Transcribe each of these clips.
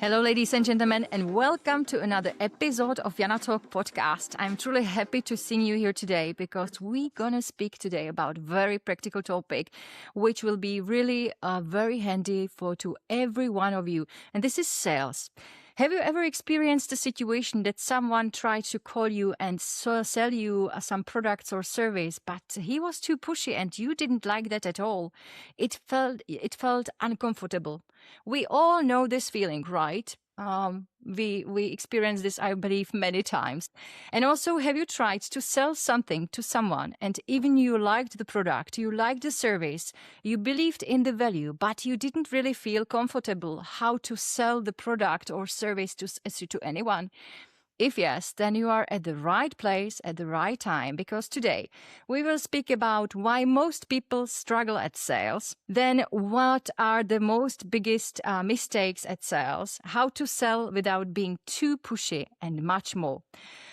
Hello, ladies and gentlemen, and welcome to another episode of Jana Talk podcast. I'm truly happy to see you here today because we're gonna speak today about very practical topic, which will be really very handy to every one of you. And this is sales. Have you ever experienced a situation that someone tried to call you and sell you some products or service, but he was too pushy and you didn't like that at all? It felt uncomfortable. We all know this feeling, right? We experience this, I believe, many times. And also, have you tried to sell something to someone and even you liked the product, you liked the service, you believed in the value, but you didn't really feel comfortable how to sell the product or service to anyone? If yes, then you are at the right place at the right time, because today we will speak about why most people struggle at sales, then what are the most biggest mistakes at sales, how to sell without being too pushy, and much more.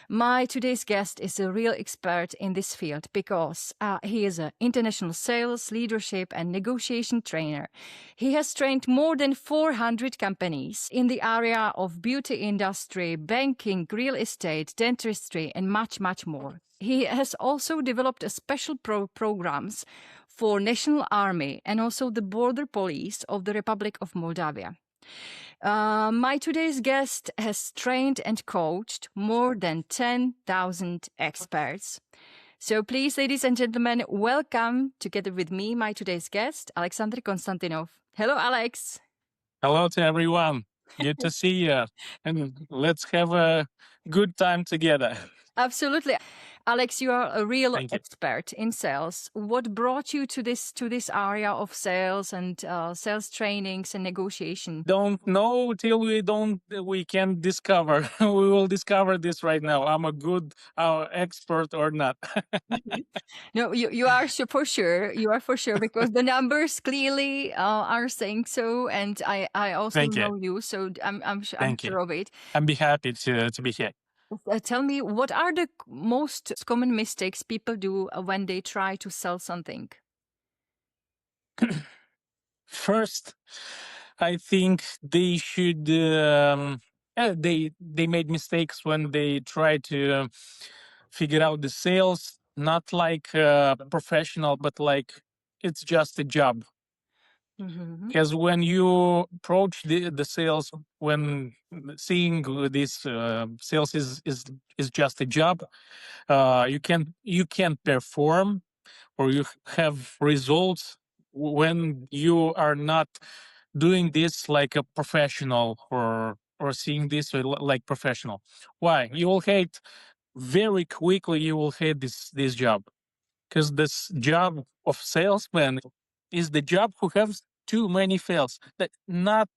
My today's guest is a real expert in this field because he is an international sales, leadership, and negotiation trainer. He has trained more than 400 companies in the area of beauty industry, banking, real estate, dentistry, and much, much more. He has also developed a special programs for National Army and also the Border Police of the Republic of Moldova. My today's guest has trained and coached more than 10,000 experts. So please, ladies and gentlemen, welcome together with me, my today's guest, Alexander Constantinov. Hello, Alex. Hello to everyone. Good to see you. And let's have a good time together. Absolutely. Alex, you are a real Thank you. expert in sales. What brought you to this area of sales and sales trainings and negotiation? Don't know till we can discover. We will discover this right now. I'm a good expert or not. No, you are for sure. You are for sure because the numbers clearly are saying so, and I also Thank you. know you, so I'm Thank you. sure of it. I'm be happy to be here. Tell me, what are the most common mistakes people do when they try to sell something? First, I think they should. They made mistakes when they try to figure out the sales, not like professional, but like it's just a job. Mm-hmm. Because when you approach the sales, when seeing this sales is just a job, you can perform or you have results when you are not doing this like a professional or seeing this like professional. Why? You will hate very quickly. You will hate this job because this job of salesman is the job who has too many fails. That not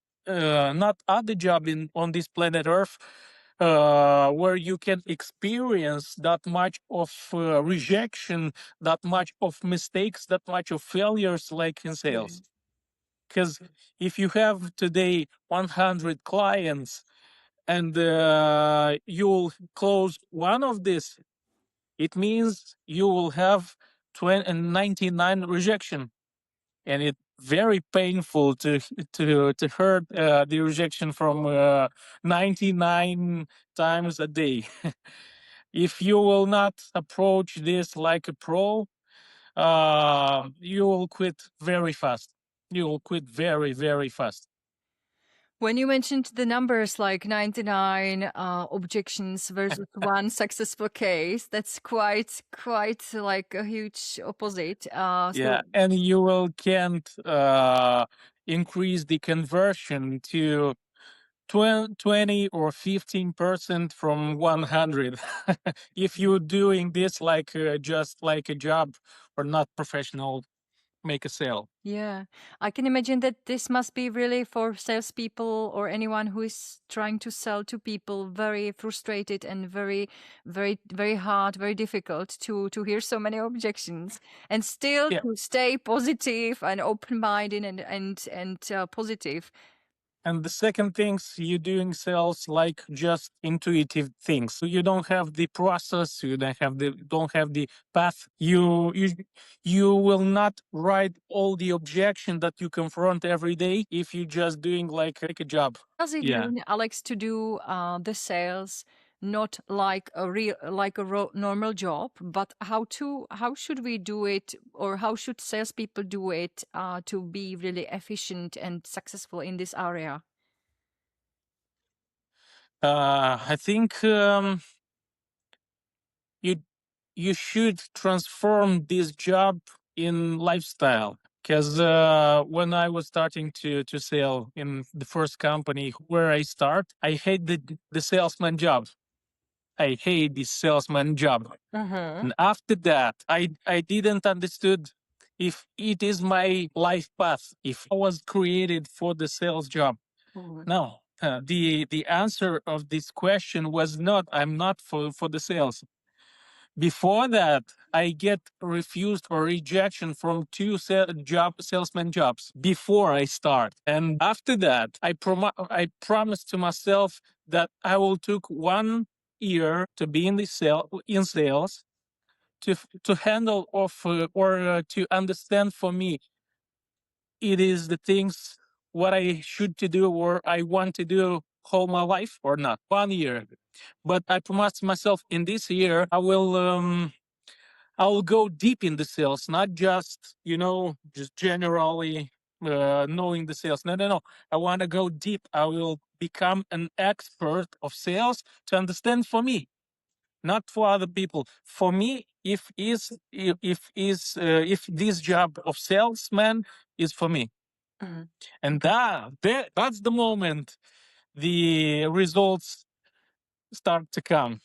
other job on this planet Earth where you can experience that much of rejection, that much of mistakes, that much of failures like in sales. Because if you have today 100 clients and you'll close one of this, it means you will have 99 rejection, and it's very painful to hear the rejection from 99 times a day. If you will not approach this like a pro, you will quit very fast. You will quit very, very fast. When you mentioned the numbers like 99 objections versus one successful case, that's quite like a huge opposite. Yeah, and you will can't increase the conversion to 20 or 15% from 100 if you're doing this like just like a job or not professional make a sale. Yeah, I can imagine that this must be really for salespeople or anyone who is trying to sell to people very frustrated and very, very, very hard, very difficult to hear so many objections and still Yeah. to stay positive and open-minded and positive. And the second things, you're doing sales like just intuitive things. So you don't have the process, you don't have the path. You will not write all the objection that you confront every day if you're just doing like a job. Does it Yeah. mean, Alex, to do the sales not like a normal job, but how should we do it, or how should salespeople do it to be really efficient and successful in this area? I think you you should transform this job in lifestyle. Because when I was starting to sell in the first company where I start, I hate the salesman job. I hate this salesman job. And after that, I didn't understood if it is my life path, if I was created for the sales job. No, the answer of this question was not. I'm not for the sales. Before that, I get refused or rejection from two salesman jobs before I start. And after that, I promised to myself that I will take 1 year to be in sales to handle or to understand for me it is the things what I should to do or I want to do whole my life or not. 1 year, but I promised myself in this year I will go deep in the sales, not just just generally knowing the sales. No, no, no. I want to go deep. I will become an expert of sales to understand for me, not for other people. For me, if this job of salesman is for me, and that's the moment the results start to come.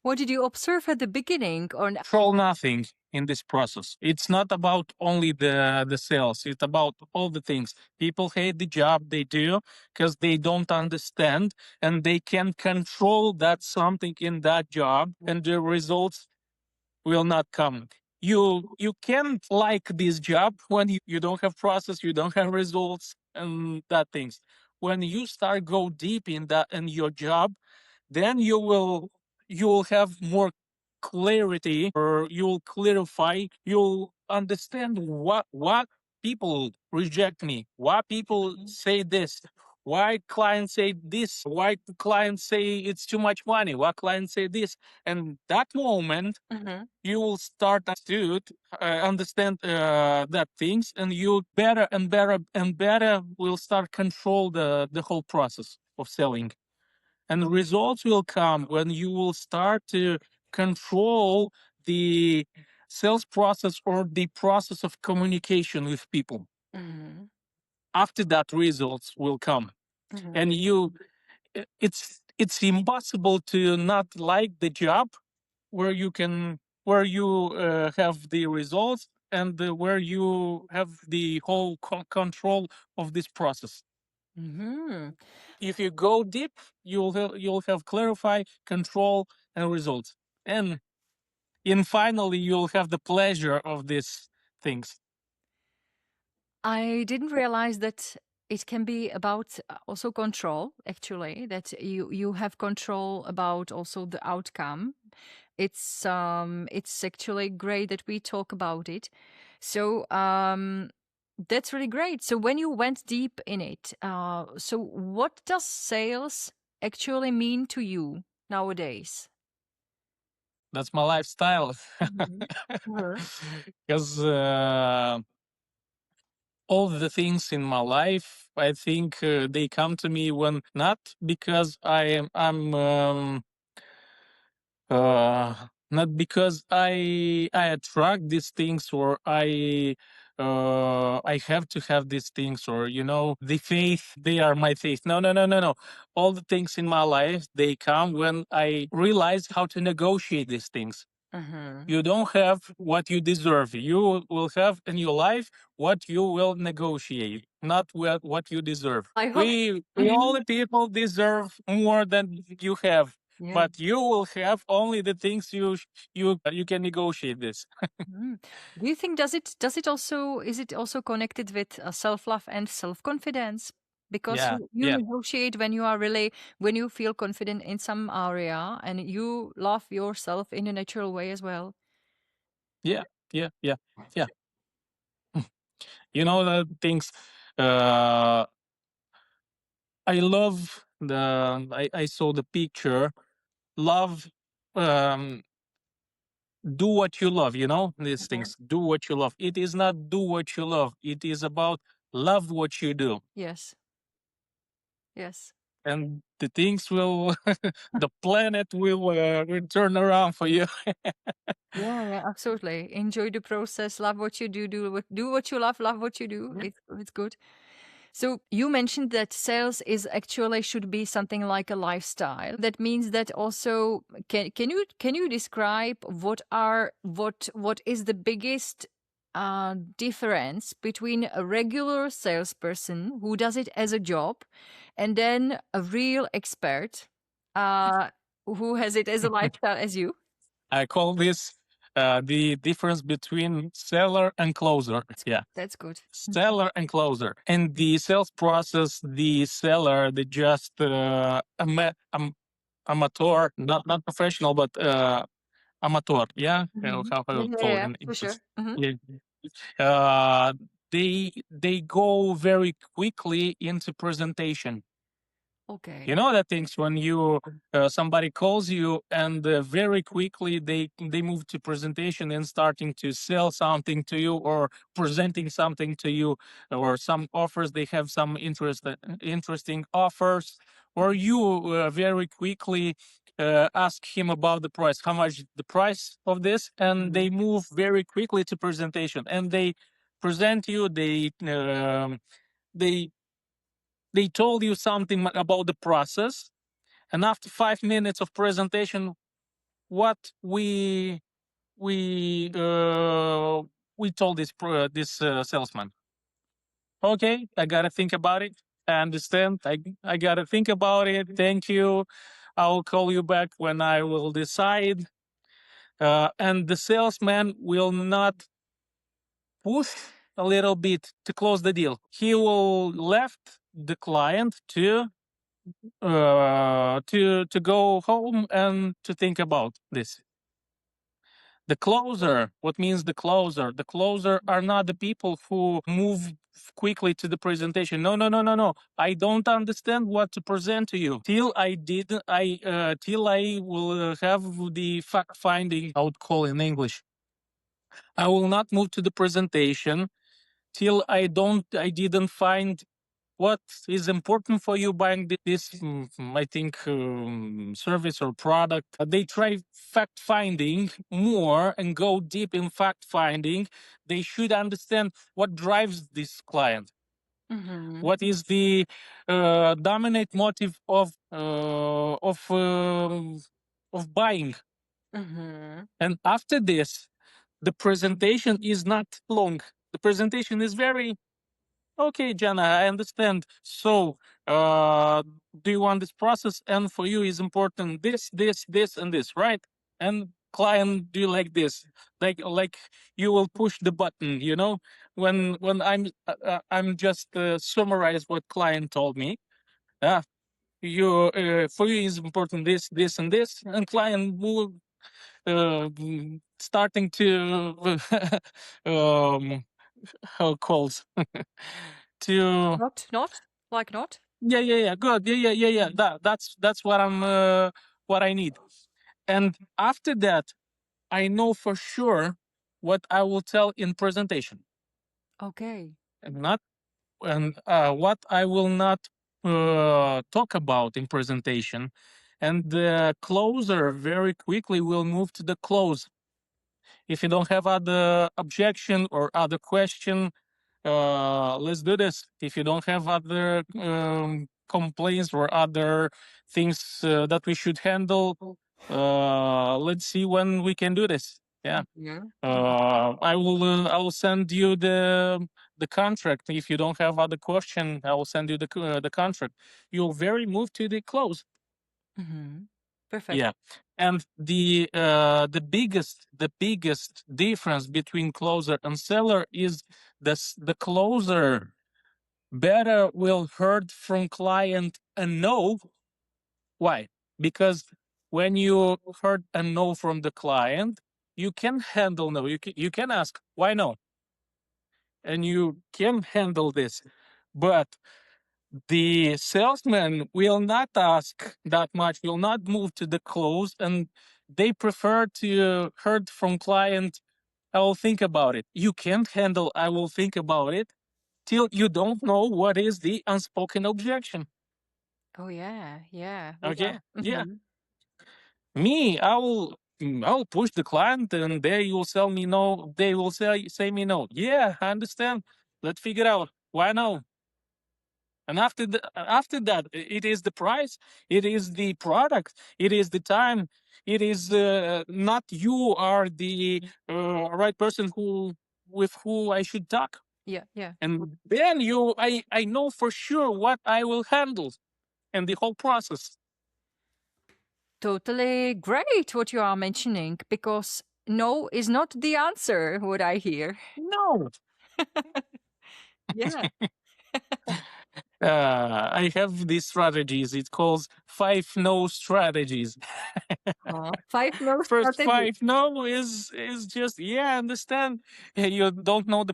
What did you observe at the beginning, or Control nothing in this process. It's not about only the sales. It's about all the things. People hate the job they do because they don't understand and they can control that something in that job and the results will not come. You can't like this job when you don't have process, you don't have results and that things. When you start go deep in that in your job, then you will have more clarity, or you'll clarify, you'll understand what people reject me, why people say this, why clients say this, why clients say it's too much money, why clients say this. And that moment you will start to understand that things, and you better and better and better will start control the whole process of selling. And results will come when you will start to control the sales process or the process of communication with people. After that, results will come. And it's impossible to not like the job where you have the results and where you have the whole control of this process. If you go deep, you'll have clarify, control, and results, and finally you'll have the pleasure of these things. I didn't realize that it can be about also control, actually, that you have control about also the outcome. It's actually great that we talk about it. So that's really great. So when you went deep in it, so what does sales actually mean to you nowadays? That's my lifestyle. Because all the things in my life, I think they come to me when not because not because I attract these things, or I have to have these things, or the faith, they are my faith. No, no, no, no, no. All the things in my life, they come when I realize how to negotiate these things. You don't have what you deserve. You will have in your life what you will negotiate, not what you deserve. I hope. We all the people deserve more than you have, Yeah. but you will have only the things you can negotiate this. Do you think, is it also connected with self-love and self-confidence? because Yeah, you yeah, negotiate when you are really, when you feel confident in some area and you love yourself in a natural way as well. yeah, yeah, yeah, yeah. You know the things. Uh, I love the. I saw the picture. Love. Um, do what you love. You know these Mhm. things. Do what you love. It is not do what you love. It is about love what you do, Yes. Yes. and the things will. The planet will turn around for you. Yeah, yeah, absolutely. Enjoy the process. Love what you do. Do what you love what you do. It's good. So you mentioned that sales is actually should be something like a lifestyle. That means that also can you describe what is the biggest difference between a regular salesperson who does it as a job and then a real expert uh, who has it as a lifestyle as you? I call this the difference between seller and closer. Yeah, That's good. seller and closer. And the sales process, the seller, the just amateur, not professional, but amateur. Yeah, Mhm. how I Yeah, would yeah, call it yeah, in for English. sure. Mhm. Yeah. Uh, they go very quickly into presentation. Okay. You know that things when you somebody calls you and very quickly they move to presentation and starting to sell something to you or presenting something to you or some offers they have some interesting offers or you very quickly ask him about the price, how much the price of this, and they move very quickly to presentation and they present you, they they told you something about the process, and after 5 minutes of presentation, what we uh, we told this salesman, okay, I gotta think about it. I understand. I gotta think about it. Thank you. I'll call you back when I will decide. And the salesman will not push a little bit to close the deal. He will left the client to go home and to think about this. The closer, what means the closer? The closer are not the people who move quickly to the presentation. No, no, no, no, no. I don't understand what to present to you till I did. I till I will have the fact finding. I would call in English. I will not move to the presentation till I didn't find what is important for you buying this I think service or product. They try fact finding more and go deep in fact finding. They should understand what drives this client, Mhm. what is the dominant motive of buying. Mhm. And after this, the presentation is not long. The presentation is very okay, Jana, I understand. So, do you want this process? And for you is important this, and this, right? And client, do you like this? Like you will push the button, you know? When I'm just summarize what client told me. Yeah, you for you is important this, and this, and client will starting to how calls to Not like not. yeah good yeah that's what I need. And after that I know for sure what I will tell in presentation Okay. and not and what I will not talk about in presentation. And the closer very quickly will move to the close. If you don't have other objection or other question, let's do this. If you don't have other complaints or other things that we should handle, let's see when we can do this. Yeah. Yeah. I will send you the contract. If you don't have other question, I will send you the contract. You'll very move to the close. Mhm. Perfect. Yeah, and the biggest difference between closer and seller is the closer better will heard from client a no. Why? Because when you heard a no from the client, you can handle no. You can ask why no, and you can handle this. But the salesman will not ask that much, will not move to the close, and they prefer to heard from client, I will think about it. You can't handle, I will think about it, till you don't know what is the unspoken objection. Oh yeah, yeah. Okay? Without. Yeah. Mhm. Me, I will push the client and they will tell me no, they will say me no. Yeah, I understand. Let's figure out why no. And after that, it is the price, it is the product, it is the time, it is not you are the right person who with who I should talk. Yeah, yeah. And then I know for sure what I will handle and the whole process. Totally great what you are mentioning, because no is not the answer, what I hear. No, Yeah. I have these strategies. It calls 5 no strategies. Five no First strategy. 5 no is just, yeah, I understand. You don't know the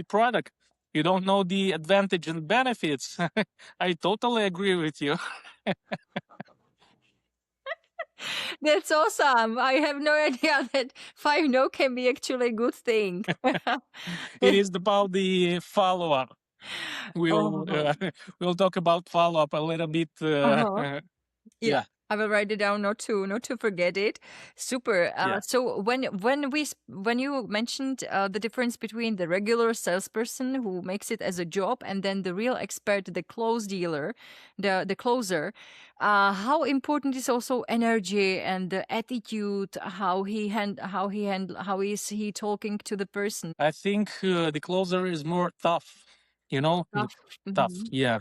product. You don't know the advantage and benefits. I totally agree with you. That's awesome. I have no idea that five no can be actually a good thing. It is about the follow up. We'll Oh. we'll talk about follow up a little bit. Uh-huh. Yeah, Yeah, I will write it down, not to forget it. Super. yeah. So when you mentioned the difference between the regular salesperson who makes it as a job and then the real expert, the close dealer, the closer, how important is also energy and the attitude, how is he talking to the person? I think the closer is more tough. The Tough. tough. Mhm. Yeah,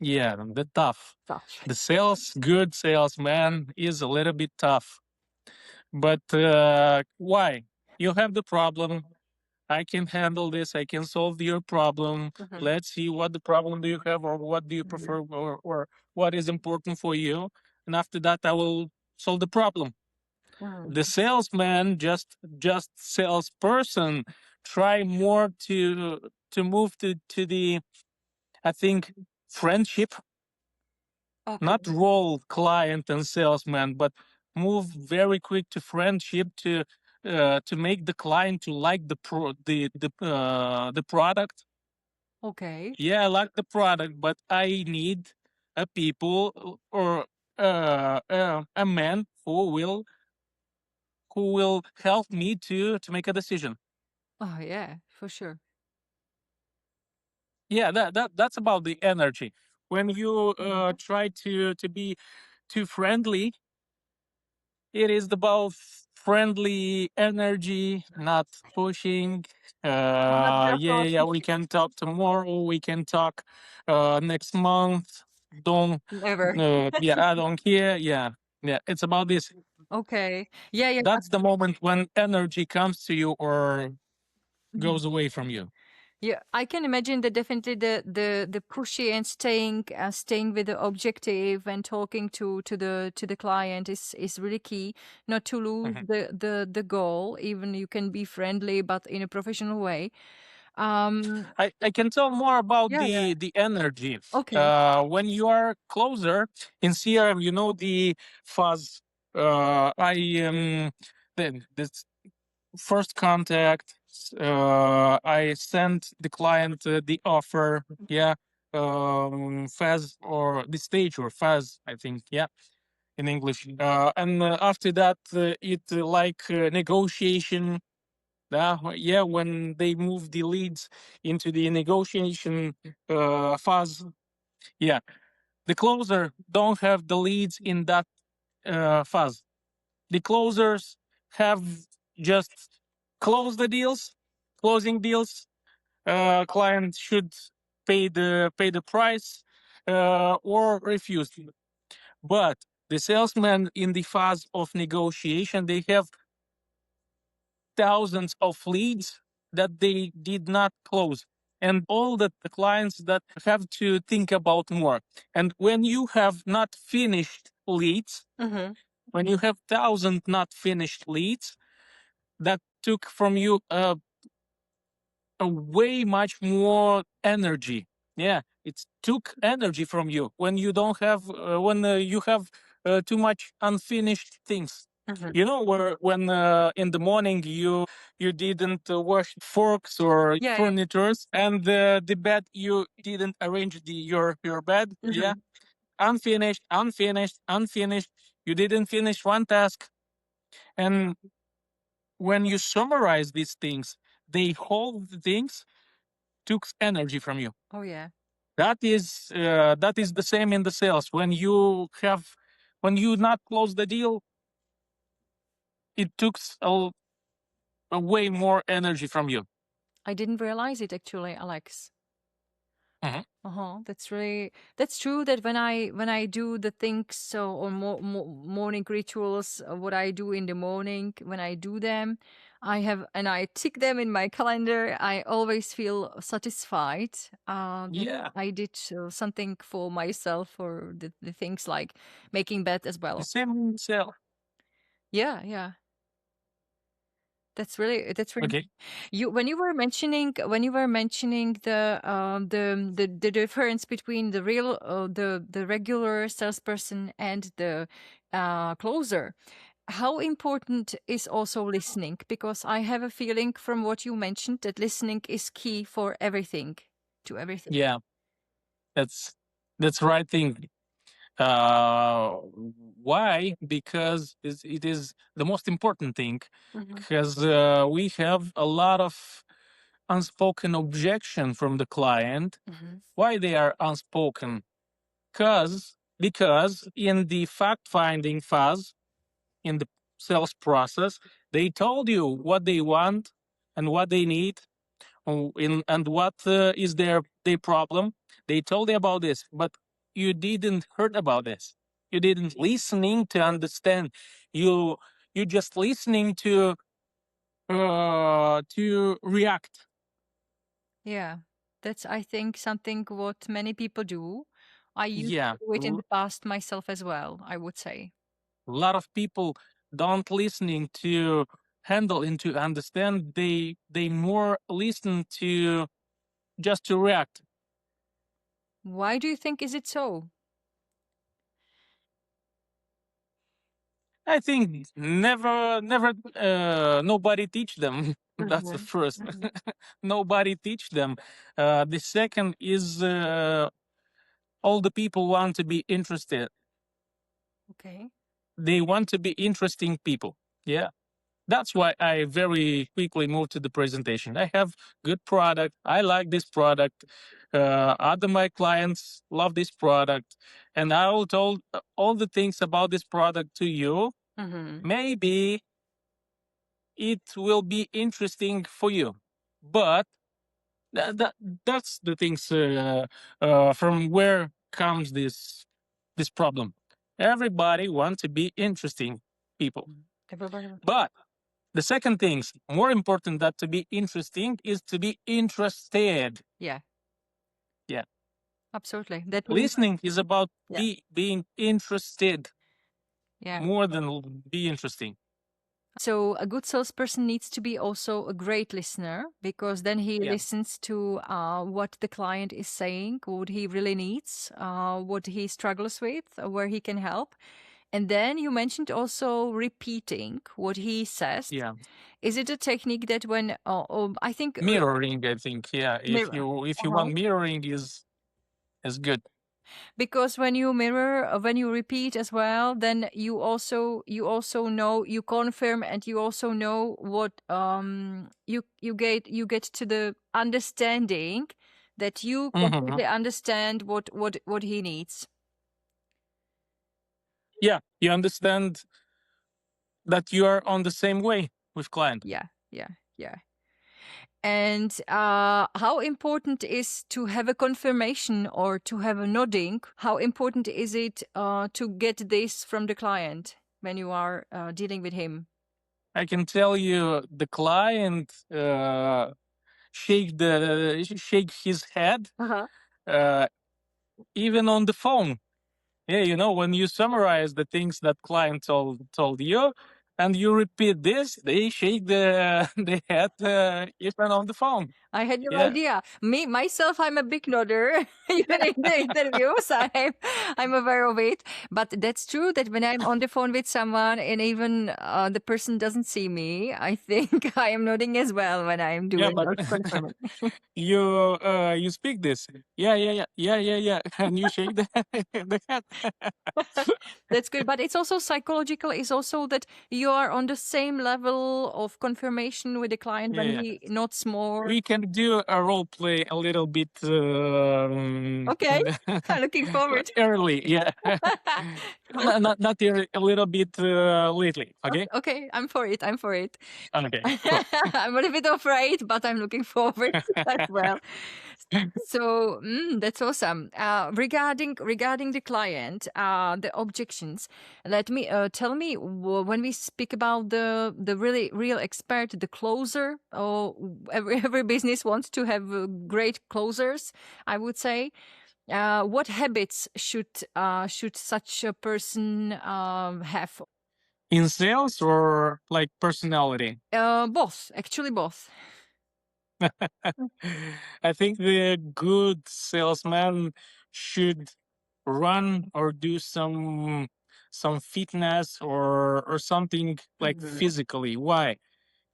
yeah, the tough. Tough. The good salesman is a little bit tough. But why? You have the problem. I can handle this. I can solve your problem. Mhm. Let's see what the problem do you have, or what do you Mhm. prefer, or what is important for you. And after that, I will solve the problem. The Mhm. salesman, just salesperson, try more to move to the, I think, friendship, Okay. not role client and salesman, but move very quick to friendship, to make the client to like the product. Okay. Yeah, I like the product, but I need a people, or a man who will help me to make a decision. Oh yeah, for sure. Yeah, that's about the energy. When you Mhm. try to be too friendly, it is about friendly energy, not pushing. Not just Yeah, yeah, yeah, we can talk tomorrow, we can talk next month. Don't never. Yeah, I don't care. Yeah, yeah, it's about this. Okay. Yeah, yeah. That's the moment when energy comes to you or Mhm. goes away from you. Yeah, I can imagine that definitely the pushy and staying with the objective and talking to the client is really key. Not to lose Mhm. the goal. Even you can be friendly, but in a professional way. Um. I can tell more about Yeah, yeah. the energy. Okay. When you are closer in CRM, you know the fuzz. I then this first contact. I sent the client the offer. Yeah, phase, or the stage, or phase, I think. Yeah, in English. And after that, it like negotiation. Yeah, when they move the leads into the negotiation phase. Yeah, the closer don't have the leads in that phase. The closers have just closed the deals, closing deals. Client should pay the price, or refuse. But the salesman in the phase of negotiation, they have thousands of leads that they did not close. and all the clients that have to think about more. And when you have not finished leads, when you have 1,000 not finished leads, that took from you a way much more energy. Yeah, it took energy from you when you don't have when you have too much unfinished things. You know, where when in the morning you didn't wash forks or furnitures, and the bed you didn't arrange your bed. Yeah, unfinished, unfinished, unfinished. You didn't finish one task, and when you summarize these things, they whole things took energy from you. Oh yeah. That is the same in the sales. When you not close the deal, it took a way more energy from you. I didn't realize it actually, Alex. That's true that when I do the things or morning rituals, what I do in the morning, when I do them, I tick them in my calendar. I always feel satisfied. Yeah, I did something for myself, or the things like making bed as the well. same in sales. Yeah. That's really Okay. when you were mentioning the difference between the real the regular salesperson and the closer. How important is also listening? Because I have a feeling from what you mentioned that listening is key for everything, to everything. Yeah, that's that's right thing. Uh, why? Because it is the most important thing. Because we have a lot of unspoken objection from the client. Why they are unspoken? Because in the fact finding phase, in the sales process, they told you what they want and what they need, and what is their problem. They told you about this, but you didn't heard about this. You didn't listening to understand. You just listening to react. Yeah, that's, I think, something what many people do. I used Yeah, to do it in the past myself as well, I would say. a lot of people don't listening to handle and to understand. They more listen to just to react. Why do you think is it so? I think never nobody teach them. That's the first. Nobody teach them. The second is all the people want to be interested. Okay. They want to be interesting people. Yeah. That's why I very quickly moved to the presentation. I have good product. I like this product. Other my clients love this product, and I will told all the things about this product to you. Maybe it will be interesting for you, but that, that that's the things from where comes this problem. Everybody wants to be interesting people, Everybody. but the second things more important than to be interesting is to be interested. Yeah, Yeah, absolutely. That means, listening is about yeah, being interested yeah. more than be interesting. So a good salesperson needs to be also a great listener, because then he Yeah, listens to what the client is saying, what he really needs, what he struggles with, where he can help. And then you mentioned also repeating what he says. yeah. Is it a technique that when I think Mirroring, I think. Yeah, mirror? if you want mirroring is good. Because when you mirror, when you repeat as well, then you also know, you confirm, and you also know what you get to the understanding that you completely understand what he needs. Yeah, you understand that you are on the same way with client. Yeah. And how important is to have a confirmation or to have a nodding? How important is it to get this from the client when you are dealing with him? I can tell you the client shake his head, Uh-huh. uh, even on the phone. Yeah, when you summarize the things that client told you, and you repeat this, they shake the the head even on the phone. I had no Yeah, idea. Me myself, I'm a big nodder. Even in the interviews, I'm aware of it. But that's true that when I'm on the phone with someone and even the person doesn't see me, I think I am nodding as well when I'm yeah, doing but or confirming. you speak this. Yeah, yeah, yeah, yeah, yeah, yeah, and you shake the the head. That's good. But it's also psychological. It's also that you are on the same level of confirmation with the client Yeah, when yeah. he nods more. We can do a role play a little bit Okay. I'm looking forward. early. Yeah, not early, a little bit lately. Okay. Okay, I'm for it. I'm for it. Okay. Cool. I'm a little bit afraid, but I'm looking forward as well. So that's awesome. Regarding the client, the objections. Let me tell me when we speak about the really real expert, the closer. Or every business wants to have great closers. I would say. What habits should such a person have? In sales or like personality? Both, actually, both. I think the good salesman should run or do some fitness or something like Mhm. physically. Why?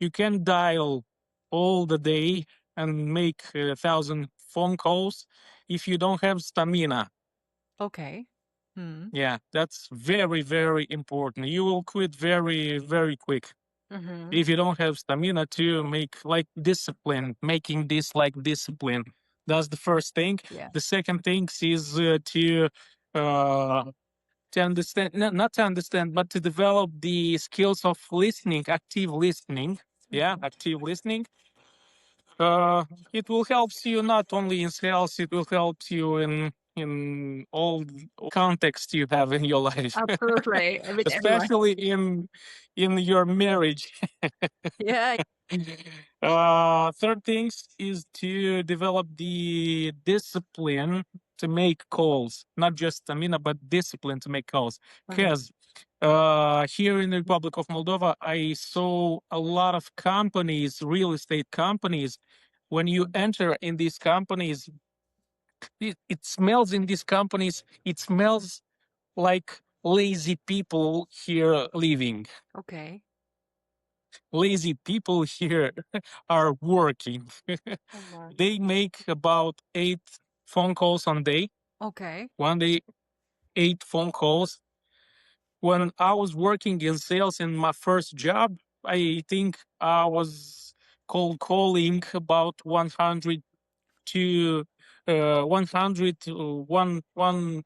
You can dial all the day and make 1,000 phone calls if you don't have stamina. Okay. Mm. Yeah, that's very, very important. You will quit very, very quick Mm-hmm. if you don't have stamina to make like discipline, making this like discipline. That's the first thing. Yeah. The second thing is uh, to understand, not to understand, but to develop the skills of listening, active listening. Yeah, active listening. Uh, it will help you not only in sales, it will help you in all context you have in your life, Absolutely. With everyone. especially in your marriage. Yeah. Third things is to develop the discipline to make calls, not just stamina, but discipline to make calls. Because here in the Republic of Moldova, I saw a lot of companies, real estate companies. When you enter in these companies, it smells in these companies. It smells like lazy people here living. Okay. Lazy people here are working. Mhm. They make about 8 phone calls on day. Okay. One day, 8 phone calls. When I was working in sales in my first job, I think I was cold calling about 100 to 100 to 120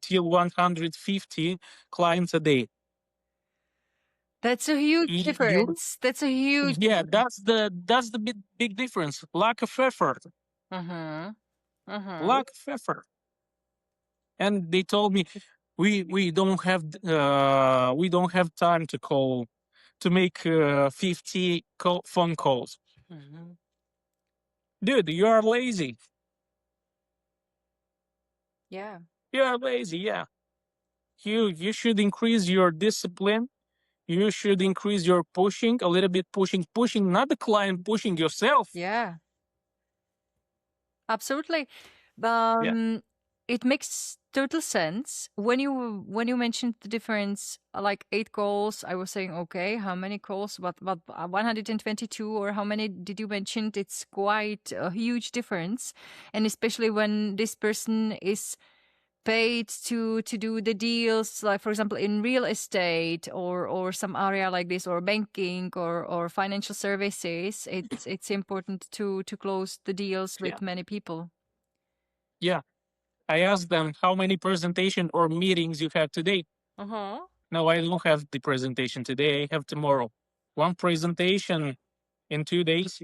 till 150 clients a day. That's a huge You difference. That's a huge. Yeah, that's the big difference. Lack of effort. Mm-hmm. Mm-hmm. Lack of effort. And they told me we don't have time to call to make 50 phone calls. Mm-hmm. Dude, you are lazy. Yeah. You are lazy, yeah. You should increase your discipline. You should increase your pushing, a little bit pushing not the client, pushing yourself. Yeah. Absolutely. Yeah. It makes total sense when you mentioned the difference, like 8 calls. I was saying, okay, how many calls? What 122 or how many did you mention? It's quite a huge difference, and especially when this person is paid to do the deals, like for example in real estate or some area like this, or banking or financial services. It's important to close the deals Yeah. with many people. Yeah. I asked them how many presentation or meetings you have today. Uh-huh. No, I don't have the presentation today. I have tomorrow. One presentation in 2 days.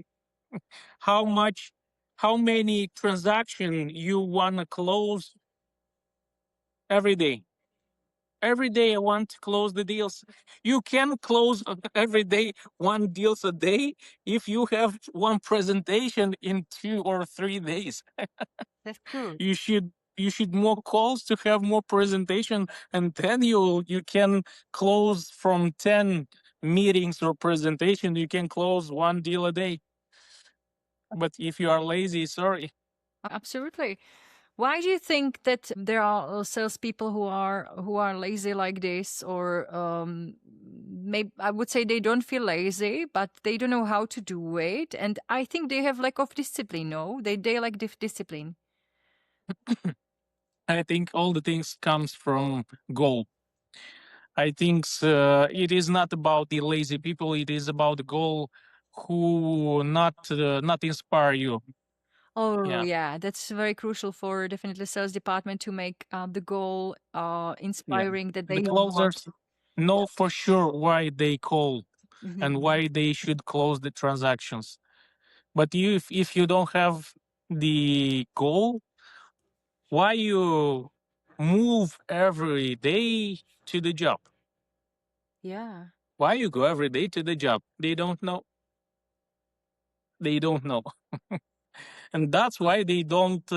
How much? How many transaction you wanna close every day? every day I want to close the deals. You can close every day one deals a day if you have one presentation in 2 or 3 days. That's true. You should more calls to have more presentation, and then you can close from 10 meetings or presentation, you can close one deal a day. But if you are lazy, sorry. Absolutely. Why do you think that there are salespeople who are lazy like this, or maybe I would say they don't feel lazy, but they don't know how to do it, and I think they have lack of discipline. No, they lack discipline. I think all the things comes from goal. I think it is not about the lazy people. It is about the goal who not inspire you. Oh Yeah, yeah, that's very crucial for definitely sales department to make the goal yeah. inspiring that they The know what. closers know for sure why they call and Mhm. why they should close the transactions. But if you don't have the goal, why you move every day to the job? Yeah, Why you go every day to the job? They don't know. They don't know. And that's why they don't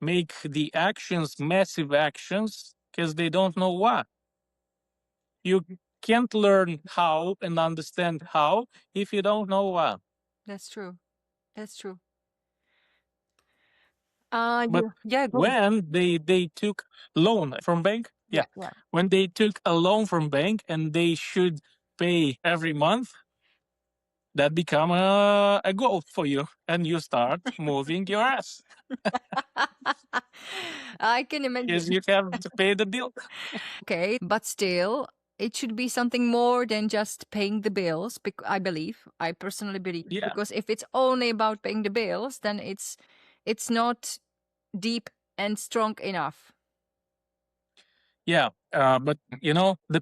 make the actions massive actions, because they don't know what. You can't learn how and understand how if you don't know what. that's true. That's true. But Yeah, go. when they took loan from bank, Yeah, yeah, yeah. when they took a loan from bank and they should pay every month, that become a goal for you, and you start moving your ass I can because imagine. you have to pay the bill. Okay, but still, it should be something more than just paying the bills. I believe, I personally believe, Yeah, because if it's only about paying the bills, then it's not deep and strong enough. yeah. But the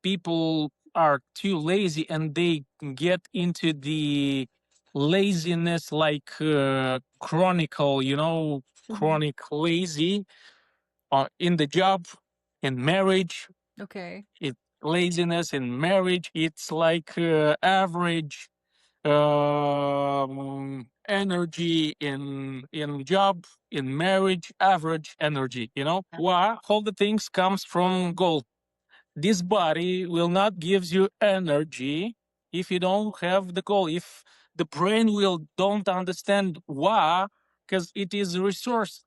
people are too lazy, and they get into the laziness like chronicle. Mhm. Chronic lazy in the job, in marriage. Okay. It laziness in marriage. It's like average energy in job, in marriage, average energy. Why all the things comes from goal. This body will not gives you energy if you don't have the goal, if the brain will don't understand why, because it is a resource.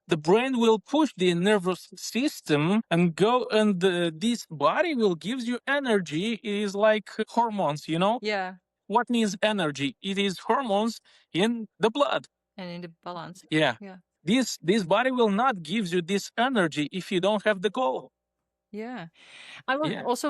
The brain will push the nervous system and go, and this body will gives you energy. It is like hormones. Yeah, What means energy? It is hormones in the blood. and in the balance. Yeah. Yeah. This body will not give you this energy if you don't have the goal. Yeah. I was Yeah. also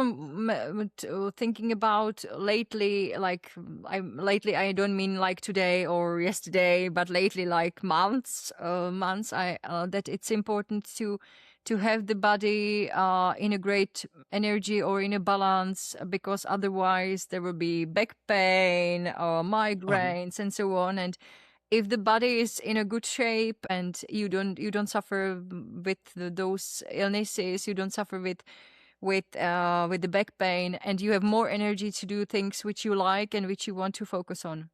thinking about lately, like I don't mean like today or yesterday, but lately, like months. That it's important to have the body in a great energy or in a balance, because otherwise there will be back pain or Mhm. migraines and so on. And if the body is in a good shape and you don't suffer with those illnesses, you don't suffer with the back pain, and you have more energy to do things which you like and which you want to focus on.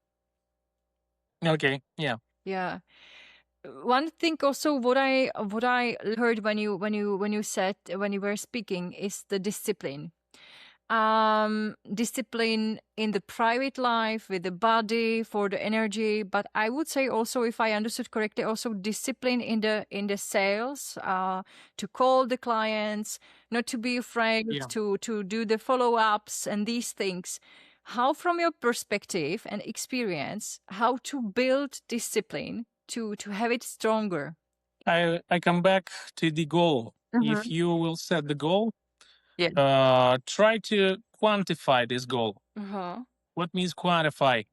Okay. Yeah. Yeah. One thing also, what I heard when you said, when you were speaking, is the discipline. Discipline in the private life with the body for the energy, but I would say also, if I understood correctly, also discipline in the sales, to call the clients, not to be afraid Yeah. to do the follow-ups and these things. How, from your perspective and experience, how to build discipline to have it stronger? I come back to the goal. If Mm-hmm. you will set the goal, Yeah. try to quantify this goal. Uh-huh. What means quantify?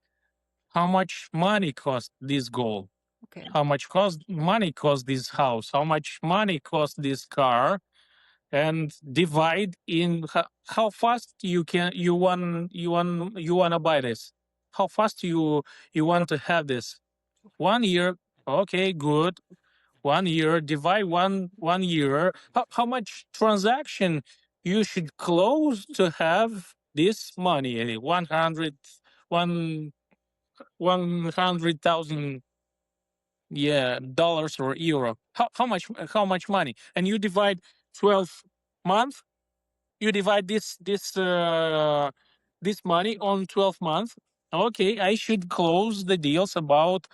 How much money cost this goal? Okay. How much cost money cost this house? How much money cost this car? And divide in how fast you want to buy this. How fast you want to have this? 1 year, okay, good. 1 year, divide one year. How much transaction you should close to have this money? 100,000, yeah, dollars or euro. How much money? And you divide 12 months. You divide this money on 12 months. Okay, I should close the deals about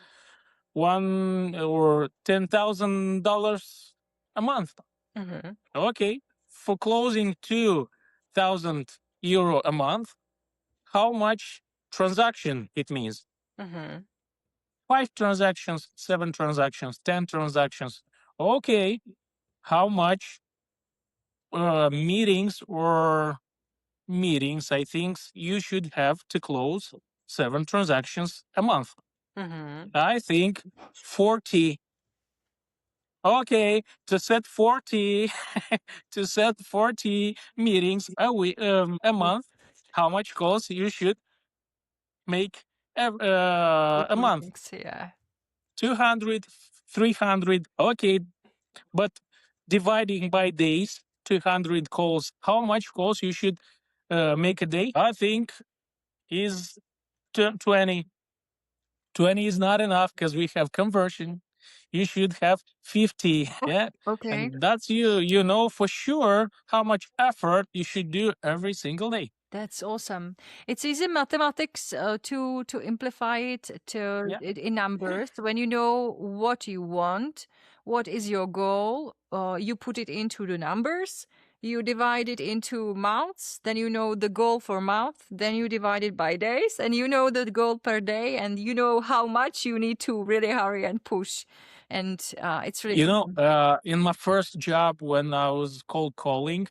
$10,000 a month. Mm-hmm. Okay, for closing €2,000 a month, how much transaction it means? Mm-hmm. 5 transactions, 7 transactions, 10 transactions. Okay, how much meetings I think you should have to close 7 transactions a month? Mm-hmm. I think 40. Okay, to set 40 to set 40 meetings a month, how much calls you should make a month? Meetings, yeah. 200, 300. Okay, but dividing by days, 200 calls. How much calls you should make a day? I think is 20. 20 is not enough because we have conversion. You should have 50. Yeah. Okay. And that's you know for sure how much effort you should do every single day. That's awesome. It's easy mathematics to amplify it Yeah. in numbers. When you know what you want, what is your goal, you put it into the numbers. You divide it into months. Then you know the goal for month. Then you divide it by days, and you know the goal per day, and you know how much you need to really hurry and push. And it's really In my first job when I was cold calling,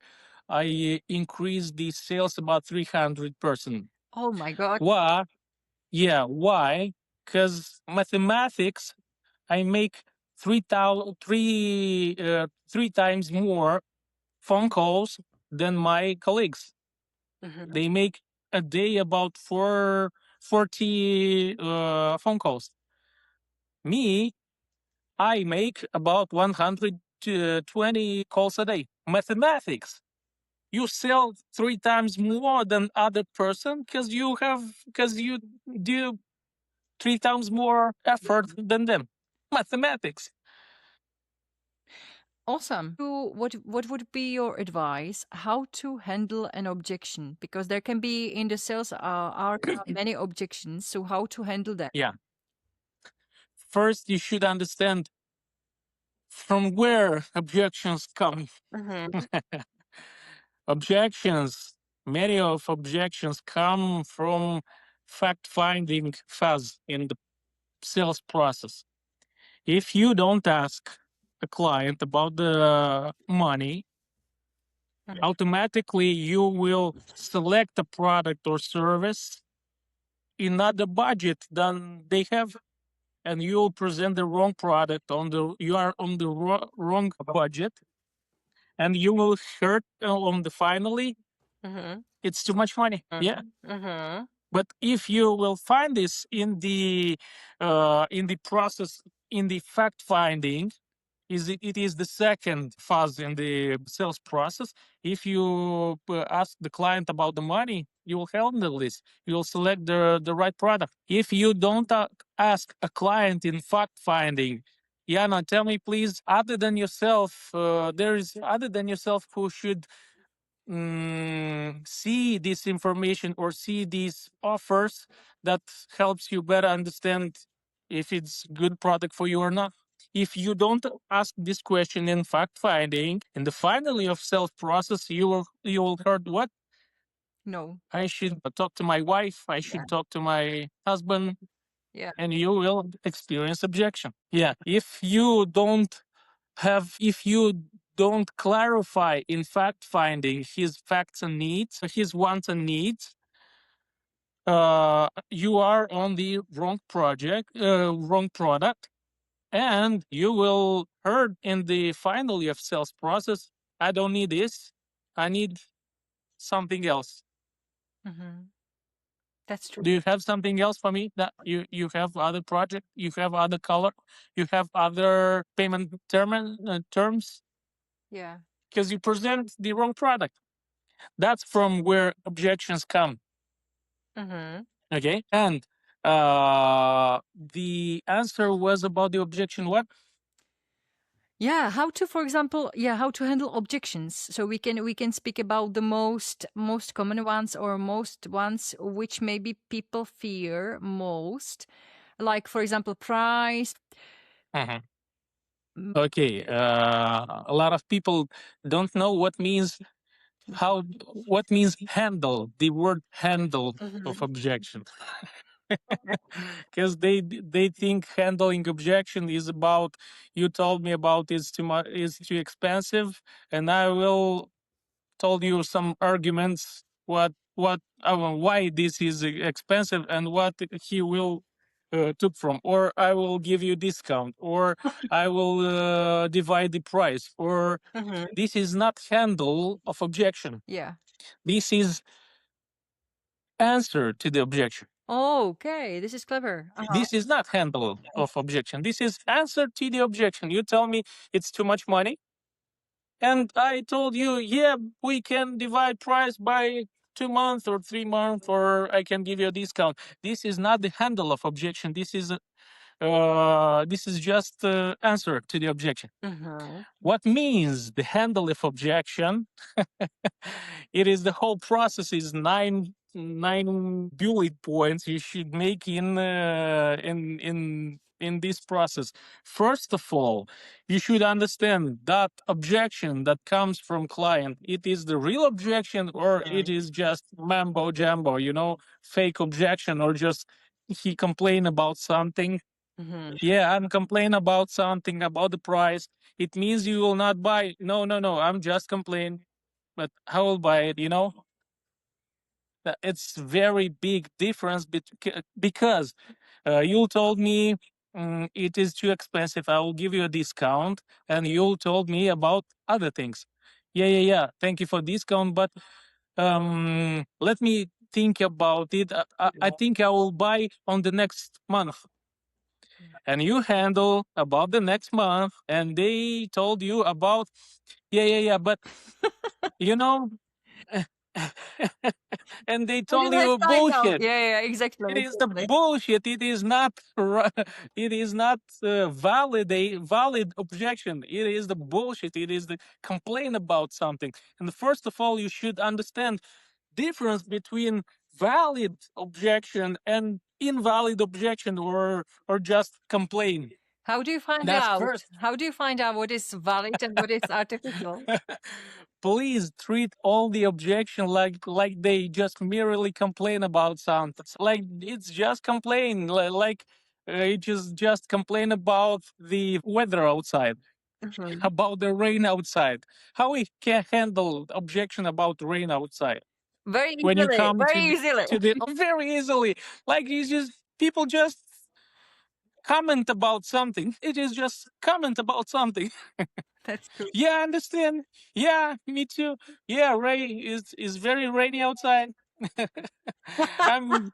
I increased the sales about 300%. oh my god. Why? Yeah, why? Because mathematics, I make 3 times more phone calls than my colleagues. Mhm. They make a day about 40 phone calls. Me, I make about 120 calls a day. Mathematics. You sell 3 times more than other person because you do 3 times more effort than them. Mathematics. Awesome. What would be your advice how to handle an objection? Because there can be in the sales are many objections. So how to handle that? Yeah. First, you should understand from where objections come. Mm-hmm. Many of objections come from fact finding phase in the sales process. If you don't ask a client about the money, automatically you will select a product or service in other budget than they have, and you will present the wrong product you are on the wrong budget, and you will hurt on the finally Mm-hmm. it's too much money. Yeah. Mm-hmm. But if you will find this in the process, in the fact finding, it is the second phase in the sales process. If you ask the client about the money, you will handle this. You will select the right product. If you don't ask a client in fact finding, Jana, tell me please, other than yourself, there is other than yourself who should see this information or see these offers that helps you better understand if it's good product for you or not. If you don't ask this question in fact finding in the finally of sales process, you will heard what No. I should talk to my wife, I should talk to my husband, Yeah. and you will experience objection. Yeah, if you don't clarify in fact finding his facts and needs, his wants and needs, you are on the wrong product, and you will heard in the finally of sales process, I don't need this, I need something else. Mm-hmm. That's true. Do you have something else for me? That you have other project, you have other color, you have other payment terms, Yeah. because you present the wrong product. That's from where objections come. Mm-hmm. Okay, and the answer was about the objection. What? Yeah, how to, for example, how to handle objections. So we can speak about the most common ones, or most ones which maybe people fear most, like for example price. Mhm. Mm. Okay, a lot of people don't know what means handle. The word handle of Mhm. objection. Because they think handling objection is about, you told me about is too much, is too expensive, and I will told you some arguments what why this is expensive and what he will took from, or I will give you discount, or I will divide the price, or Mhm. this is not handle of objection. Yeah. This is answer to the objection. Oh, okay, this is clever. This is not handle of objection. This is answer to the objection. You tell me it's too much money, and I told you, yeah, we can divide price by 2 months or 3 months, or I can give you a discount. This is not the handle of objection. This is just answer to the objection. Mhm. What means the handle of objection? It is the whole process is nine bullet points you should make in this process. First of all, you should understand that objection that comes from client. It is the real objection, or it is just mambo jumbo, fake objection, or just he complain about something. Mhm. Yeah, I'm complaining about something about the price. It means you will not buy. No, no, no. I'm just complaining, but I will buy it. It's very big difference because you told me it is too expensive. I will give you a discount, and you told me about other things. Yeah, yeah, yeah. Thank you for discount, but let me think about it. I think I will buy on the next month, and you handle about the next month, and they told you about, yeah, yeah, yeah, but you know and they What is told that you cycle? bullshit. Yeah, yeah, exactly, It is the exactly. bullshit. It is not it is not valid objection. It is the bullshit. It is the complaint about something. And first of all, you should understand difference between valid objection and invalid objection, or just complain. How do you find That's out? first. How do you find out what is valid and what is artificial? Please treat all the objection like they just merely complain about something. Like it's just complain, like it just complain about the weather outside, Mhm. about the rain outside. How we can handle objection about rain outside Very when you easily, come very easily. to the very easily. Like you just people just comment about something. It is just comment about something. That's true. Yeah, I understand. Yeah, me too. Yeah, Ray is very rainy outside. I'm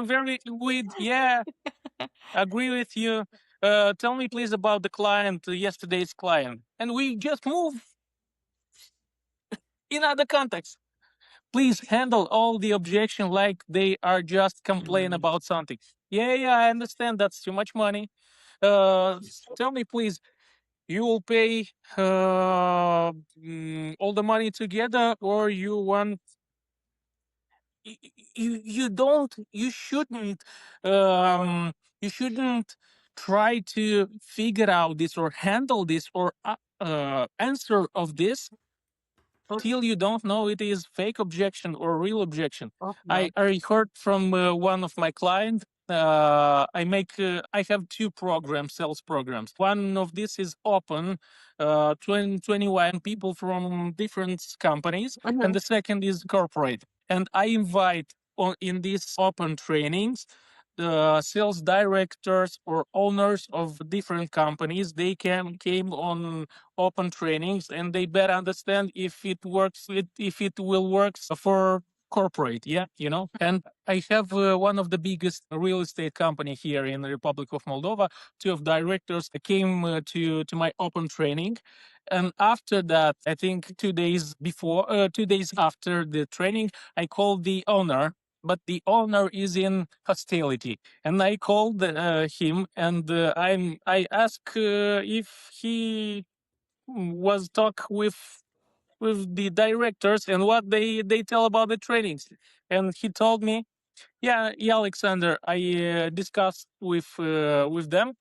very with, yeah, agree with you. Tell me please about the client, yesterday's client, and we just move in other context. Please handle all the objection like they are just complain Mhm. about something. Yeah, yeah, I understand that's too much money. Tell me please, you will pay all the money together, or you want, you don't, you shouldn't try to figure out this or handle this or answer of this till you don't know it is fake objection or real objection. I Okay. I heard from one of my clients. I have two programs, sales programs. One of this is open, 21 people from different companies, and Mhm. the second is corporate. And I invite in these open trainings the sales directors or owners of different companies. They can came on open trainings, and they better understand if it works, if it will work for corporate, yeah, and I have one of the biggest real estate company here in the Republic of Moldova. Two of directors came to my open training, and after that, I think 2 days before, 2 days after the training, I called the owner. But the owner is in hostility, and I called him, and I asked if he was talk with the directors and what they tell about the trainings. And he told me, yeah, Alexander, I discussed with them,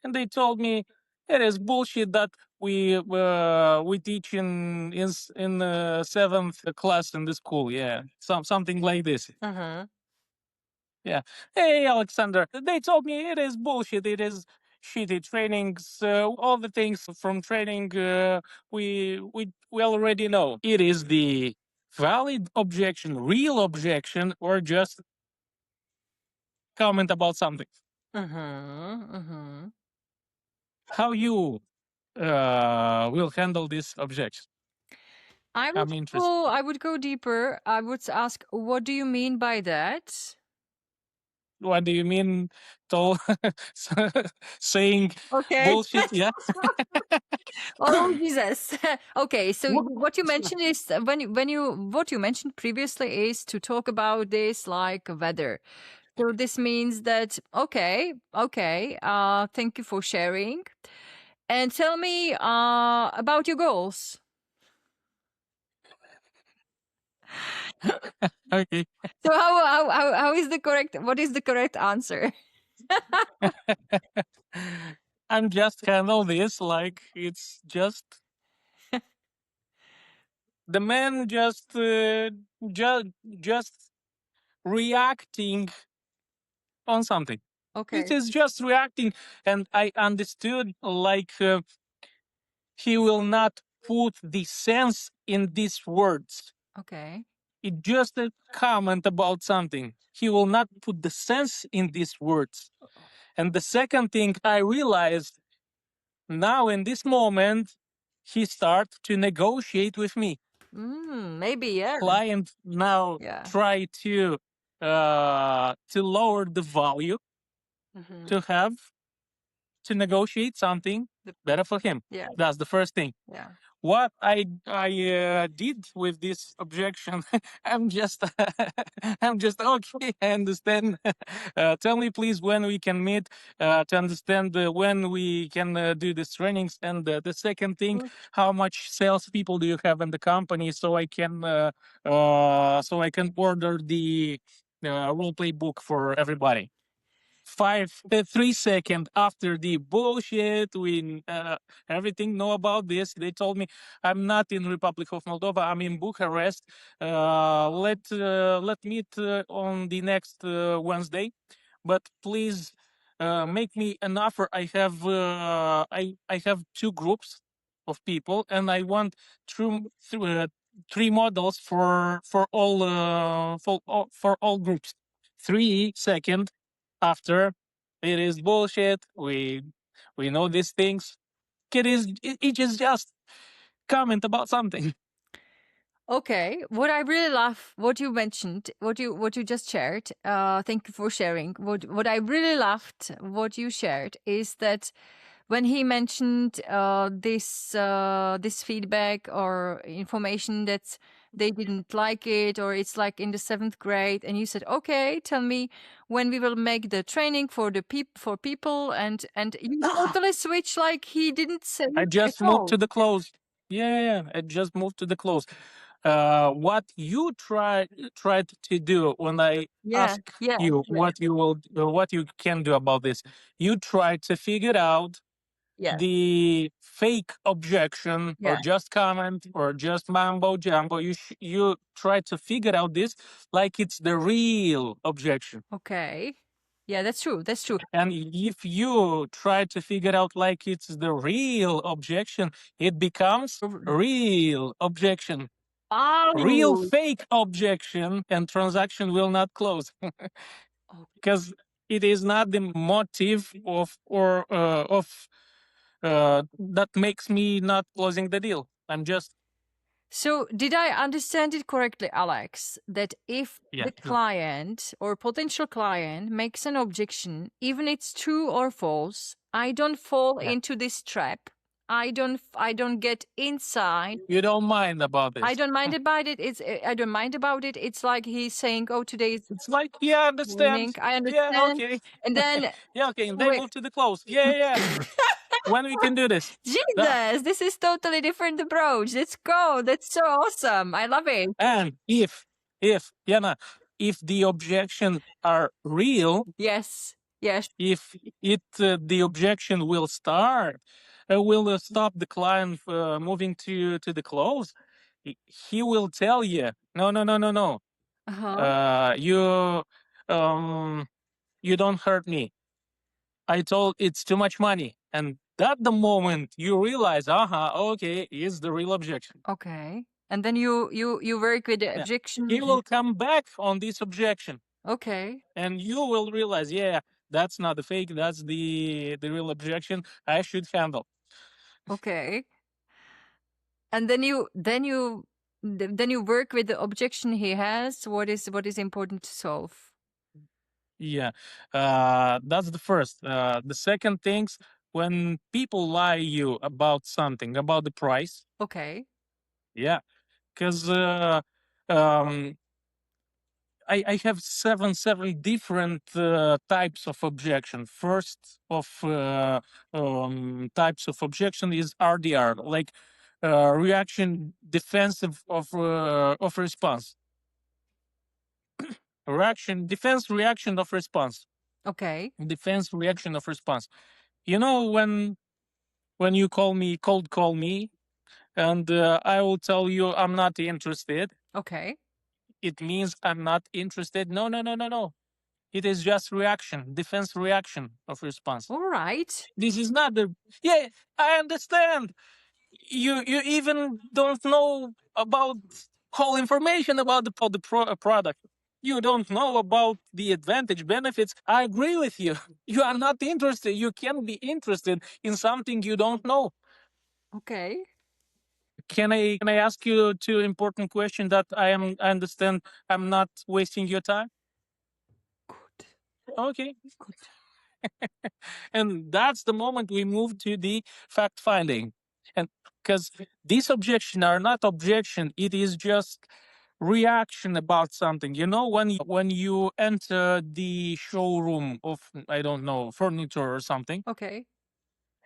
and they told me it is bullshit that we teach in seventh class in the school. Yeah, something like this. Uh-huh. Yeah. Hey, Alexander, they told me it is bullshit. It is shitty trainings. All the things from training we already know. It is the valid objection, real objection, or just comment about something. Uh-huh. Uh-huh. How you will handle this objection? I'm interested. I would go deeper. I would ask, what do you mean by that? What do you mean, tol- saying Okay. bullshit? Yeah. Oh Jesus. Okay, so what you mentioned is what you mentioned previously is to talk about this like weather. So this means that okay, thank you for sharing. And tell me about your goals. Okay. So how is the correct what is the correct answer? I'm just handle this like it's just the man just reacting on something. It Okay. is just reacting, and I understood like he will not put the sense in these words. Okay. It just a comment about something. He will not put the sense in these words. And the second thing I realized now in this moment, he start to negotiate with me. Maybe yeah. Client now Yeah. try to lower the value Mhm. to have to negotiate something The- better for him. Yeah. That's the first thing. Yeah. What I did with this objection, I'm just I'm just okay. I understand. Tell me please when we can meet to understand when we can do these trainings. And the second thing, Good. how much salespeople do you have in the company so I can order the role play book for everybody. 3 seconds after the bullshit, we everything know about this. They told me I'm not in Republic of Moldova. I'm in Bucharest. Let meet on the next Wednesday, but please make me an offer. I have two groups of people, and I want three models for all groups. 3 seconds after it is bullshit. We know these things. It is just comment about something. Okay. What I really love, what you mentioned, what you just shared. Thank you for sharing. What I really loved, what you shared, is that when he mentioned this feedback or information that they didn't like it, or it's like in the seventh grade, and you said, okay, tell me when we will make the training for the people, and you totally switch, like he didn't say I it at just moved all. to the close. Yeah. I just moved to the close. What you tried to do when I Yeah, ask yeah, you yeah, what you can do about this, you try to figure out yeah, the fake objection or yeah. just comment or just mambo jumbo. You try to figure out this like it's the real objection. Okay. Yeah, that's true. That's true. And if you try to figure out like it's the real objection, it becomes real objection. Real Oh, fake objection, and transaction will not close oh. because it is not the motive of that makes me not closing the deal. I'm just So, did I understand it correctly, Alex, that if Yeah. the client or potential client makes an objection, even it's true or false, I don't fall Yeah. into this trap. I don't get inside. You don't mind about I this. don't mind about it. I don't mind about it. It's like he's saying, "Oh, today is It's like, yeah, understand. raining." I Yeah, understand. okay. And then Yeah, okay. And then wait. move to the close. Yeah, yeah, yeah. When we can do this? That. Jesus, this is totally different approach. Let's go. That's so awesome. I love it. And if Jana, if the objections are real, Yes. Yes. if the objection will stop the client moving to the close, he will tell you, no, no, no, no, no. Uh-huh. You you don't hurt me. I told it's too much money. And that the moment you realize, okay, is the real objection. Okay. And then you work with the Yeah. objection. He will come back on this objection, Okay. and you will realize, yeah, that's not the fake, that's the real objection I should handle. Okay. And then you work with the objection he has. What is important to solve? Yeah, that's the first. The second things, when people lie you about something, about the price. Okay. Yeah, because um, I have seven different types of objection. First of types of objection is RDR, like reaction defensive of response. Reaction of response. Okay. Defense reaction of response. You know, when you cold call me, and I will tell you I'm not interested. Okay. It means I'm not interested. No, no, no, no, no. It is just reaction, defense reaction of response. All right. This is not the. Yeah, I understand. You even don't know about whole information about the product. You don't know about the advantage benefits. I agree with you. You are not interested. You can be interested in something you don't know. Okay. Can I ask you two important questions that I understand I'm not wasting your time? Good. Okay. Good. And that's the moment we move to the fact finding. And because these objections are not objection, it is just reaction about something. You know, when you enter the showroom of, I don't know, furniture or something, Okay.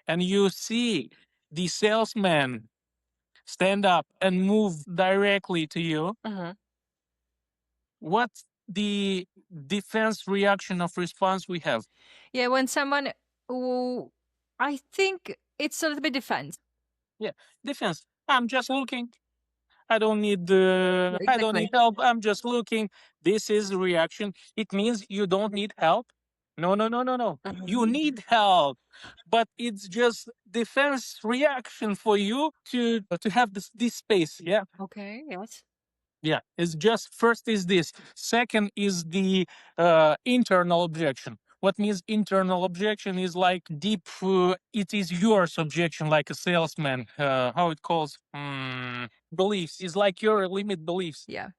and you see the salesman stand up and move directly to you, Uh-huh. what's the defense reaction of response we have? Yeah, when someone who I think it's a little bit defense. Yeah, defense. I'm just looking. I don't need Yeah, I don't exactly. need help. I'm just looking. This is reaction. It means you don't need help. No, no, no, no, no. You Uh-huh. need help, but it's just defense reaction for you to have this space. Yeah, Okay. Yes. yeah. It's just first is this. Second is the internal objection. What means internal objection is like deep. It is your objection, like a salesman. How it calls beliefs is like your limit beliefs. Yeah.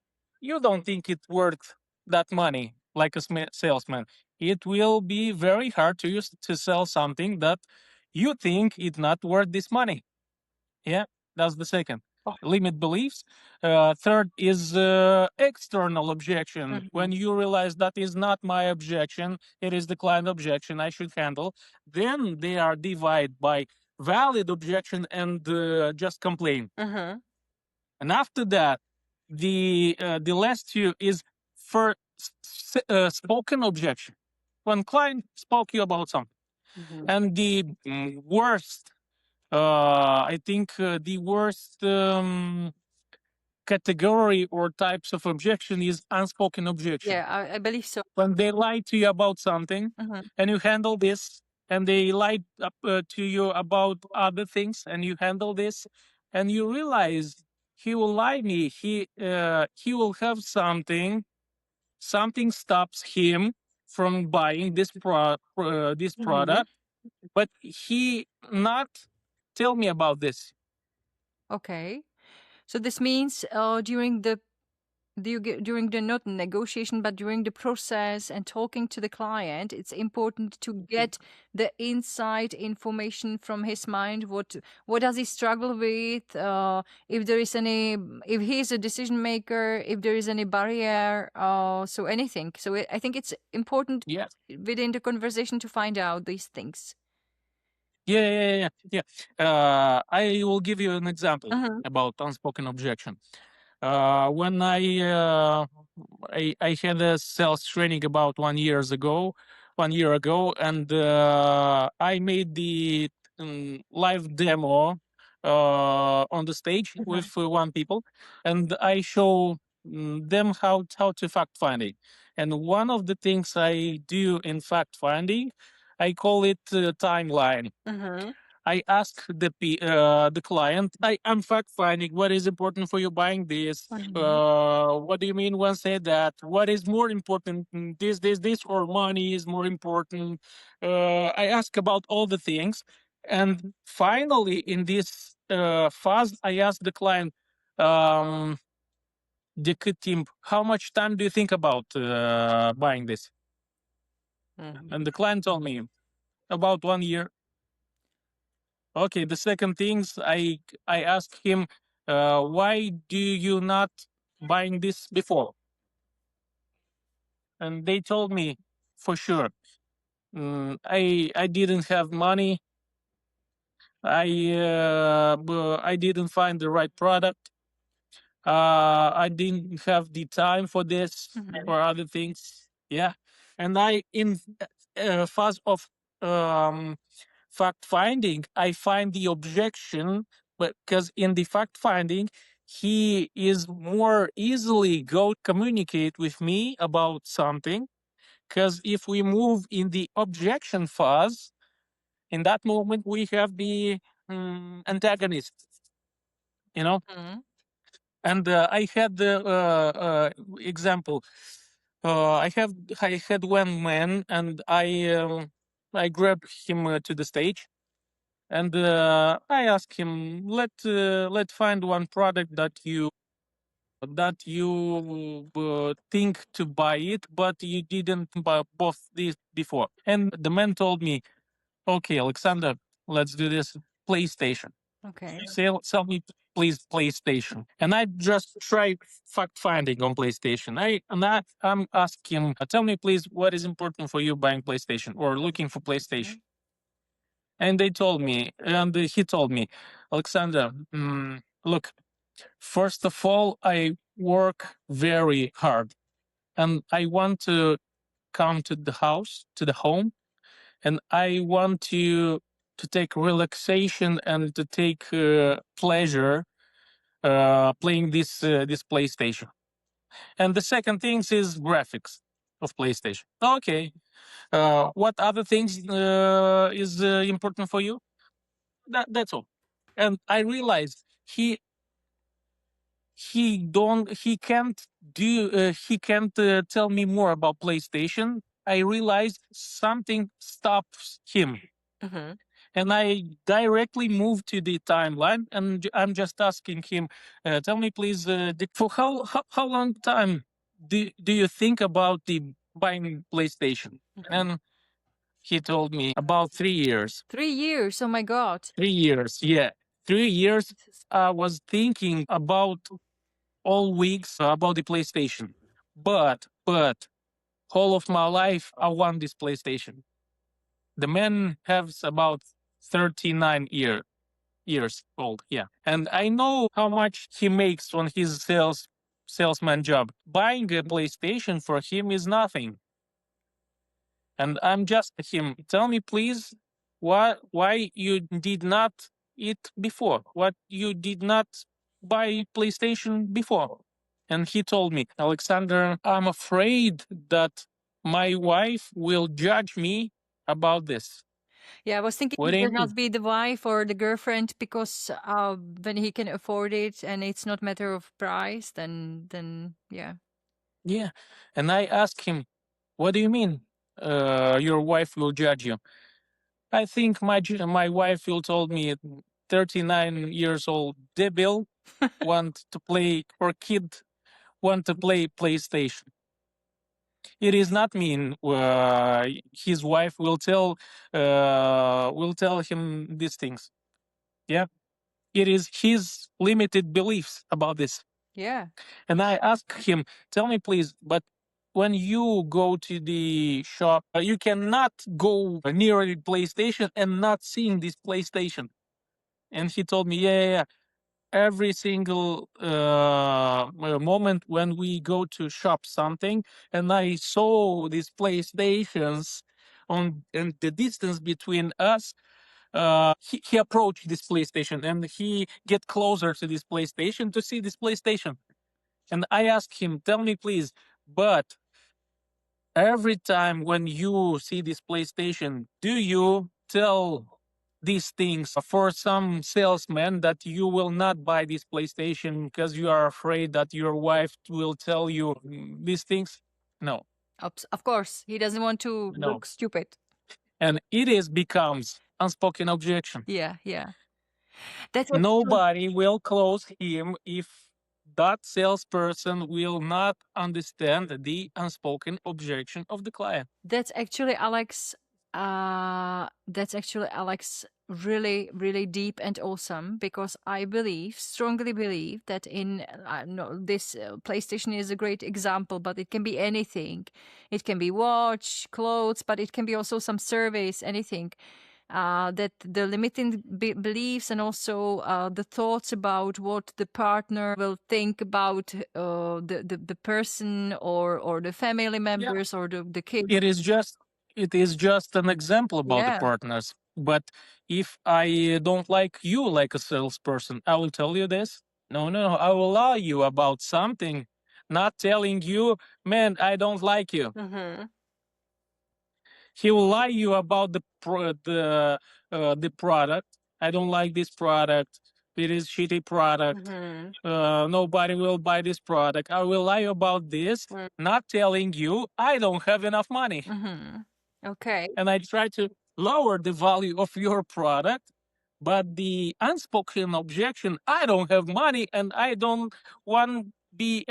You don't think it's worth that money, like a salesman. It will be very hard to use to sell something that you think it's not worth this money. Yeah, that's the second. Oh. Limit beliefs. Third is external objection. When you realize that is not my objection, it is the client objection I should handle. Then they are divided by valid objection and just complain. Uh-huh. And after that, the last two is for spoken objection. When client spoke you about something, and the worst I think the worst category or types of objection is unspoken objection. Yeah, I believe so. When they lie to you about something Uh-huh. and you handle this, and they lie up, to you about other things and you handle this, and you realize he will lie me. He will have something. Something stops him from buying this product, but he not tell me about this. Okay. So this means during the not negotiation but during the process and talking to the client, it's important to get the inside information from his mind. What does he struggle with? If there is any, if he is a decision maker, if there is any barrier, so anything. So I think it's important within the conversation to find out these things. Yeah. I will give you an example about unspoken objection. When I had a sales training about 1 year ago, and I made the live demo on the stage with one people, and I show them how to fact finding. And one of the things I do in fact finding, I call it timeline. I ask the client, I'm fact finding what is important for you buying this. What do you mean when say that? What is more important? This, or money is more important? I ask about all the things, and finally, in this phase, I ask the client, the team, how much time do you think about buying this? And the client told me about 1 year. Okay, the second things I asked him, why do you not buying this before? And they told me for sure, I didn't have money. I didn't find the right product. I didn't have the time for this or other things. Yeah, and I in phase of um, fact finding, I find the objection, but because in the fact finding, he is more easily go communicate with me about something. Because if we move in the objection phase, in that moment we have the antagonist, you know. And I had the example. I had one man, and I grabbed him to the stage, and I asked him, let find one product that you think to buy it, but you didn't buy both these before. And the man told me, okay, Alexander, let's do this. PlayStation. Okay. Sell me please PlayStation. And I just tried fact finding on PlayStation. I'm asking him, tell me please what is important for you buying PlayStation or looking for PlayStation. And they told me, and he told me, Alexander, look, first of all, I work very hard, and I want to come to the house, to the home, and I want to take relaxation and to take pleasure playing this PlayStation. And the second things is graphics of PlayStation. Okay. What other things is important for you? That's all. And I realized he can't tell me more about PlayStation. I realized something stops him. And I directly moved to the timeline, and I'm just asking him, tell me please, for how long time do you think about the buying PlayStation? And he told me about 3 years. 3 years. Oh my God. 3 years, yeah. 3 years I was thinking about all weeks about the PlayStation. But whole of my life I want this PlayStation. The man has about 39 years old, yeah. And I know how much he makes on his salesman job. Buying a PlayStation for him is nothing. And I'm just him. Tell me please why you did not it before? What you did not buy PlayStation before? And he told me, Alexander, I'm afraid that my wife will judge me about this. Yeah, I was thinking What it do you will mean? not be the wife or the girlfriend because when he can afford it and it's not matter of price, then yeah. Yeah. And I asked him, what do you mean your wife will judge you? I think my wife will told me 39 years old debil want to play or kid want to play PlayStation. It is not mean his wife will tell him these things. Yeah, it is his limited beliefs about this. Yeah. And I ask him, tell me please, but when you go to the shop, you cannot go near the PlayStation and not seeing this PlayStation. And he told me, yeah, every single moment when we go to shop something, and I saw these PlayStations on and the distance between us. He approached this PlayStation and he get closer to this PlayStation to see this PlayStation. And I asked him, tell me please, but every time when you see this PlayStation, do you tell these things for some salesman that you will not buy this PlayStation because you are afraid that your wife will tell you these things? No, Of course, he doesn't want to no. look stupid. And it is becomes unspoken objection. Yeah, yeah. That's actually, Nobody will close him if that salesperson will not understand the unspoken objection of the client. that's actually Alex. That's actually Alex. Really, really deep and awesome, because I strongly believe that in no, this PlayStation is a great example, but it can be anything. It can be watch, clothes, but it can be also some service, anything. That the limiting beliefs and also the thoughts about what the partner will think about the person or the family members or the kid. It is just an example about the Yeah. partners. But if I don't like you like a salesperson, I will tell you this. No, I will lie you about something, not telling you, man, I don't like you. Mm-hmm. He will lie you about the product. I don't like this product. It is shitty product. Mm-hmm. Nobody will buy this product. I will lie about this, not telling you I don't have enough money. Mm-hmm. Okay. And I try to lower the value of your product. But the unspoken objection, I don't have money and I don't want to be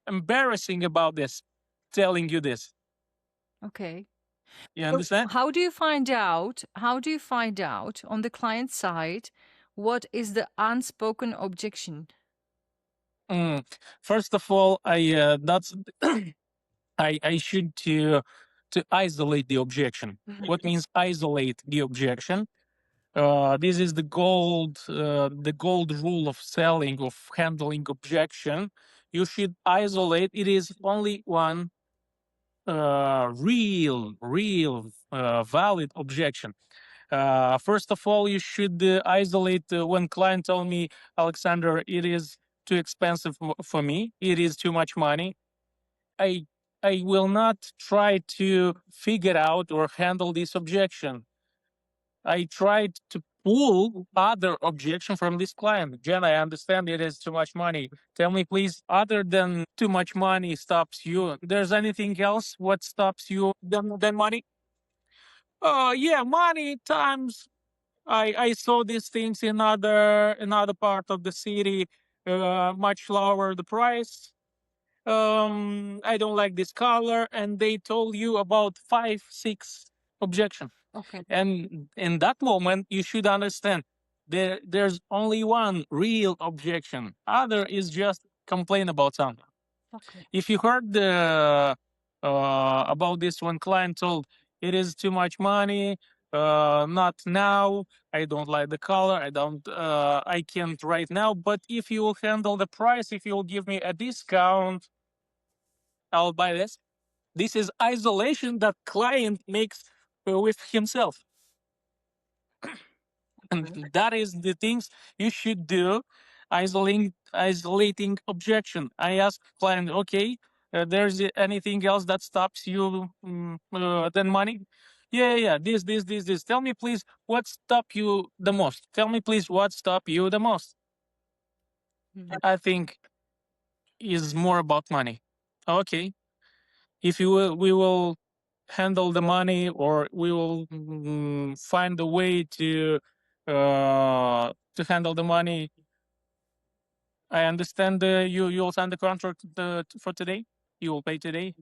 embarrassing about this, telling you this. Okay. You So understand? how do you find out? How do you find out on the client side what is the unspoken objection? First of all, that's I should to isolate the objection. What means isolate the objection? This is the gold rule of selling, of handling objection. You should isolate. It is only one real valid objection. First of all, you should isolate when client told me, Alexander, it is too expensive for me. It is too much money. I I will not try to figure out or handle this objection. I tried to pull other objection from this client. Jen, I understand it is too much money. Tell me, please, other than too much money stops you, there's anything else what stops you than money? Yeah, money times. I saw these things in other part of the city, much lower the price. I don't like this color, and they told you about 5 6 objection. Okay. And in that moment you should understand there's only one real objection, other is just complain about something. Okay. If you heard the about this one client told it is too much money, not now, I don't like the color, I can't right now, but if you will handle the price, if you will give me a discount, I'll buy this. This is isolation that client makes with himself. And that is the things you should do. Isolating objection. I ask client, okay, there's anything else that stops you than money? Yeah. This. Tell me, please, what stop you the most? Tell me, please, what stop you the most? I think is more about money. Okay, if you will, we will handle the money, or we will find a way to handle the money I understand you'll sign the contract for today. You will pay today.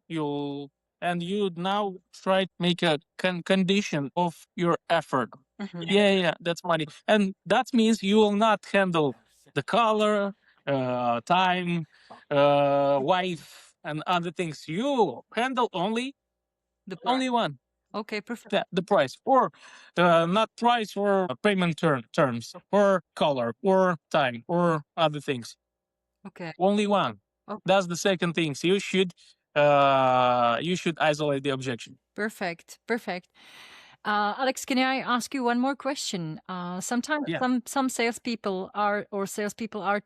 And you now try to make a condition of your effort. Mhm. Yeah, that's money, and that means you will not handle the color, time, wife, and other things. You handle The price. only one, Okay, perfect. the price, or not price, or payment terms, or color, or time, or other things. Okay. Only one. Okay. That's the second thing. So you should isolate the objection. Perfect. Perfect. Alex, can I ask you one more question? Sometimes Yeah. some salespeople are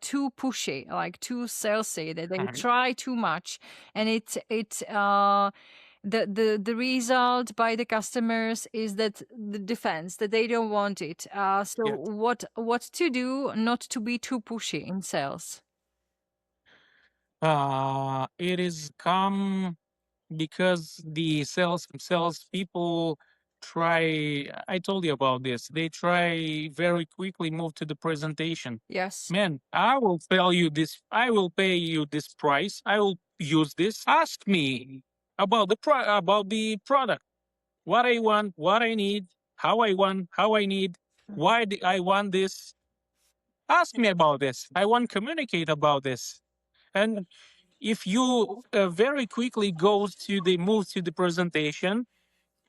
too pushy, like too salesy, that they Mhm. try too much, and the result by the customers is that the defense that they don't want it. So Yeah. what to do not to be too pushy in sales? It is come because the sales people try. I told you about this. They try very quickly move to the presentation. Yes. Man, I will tell you this. I will pay you this price. I will use this. Ask me about about the product. What I want, what I need, how I need, why I want this. Ask me about this. I want to communicate about this. And if you very quickly goes to the move to the presentation,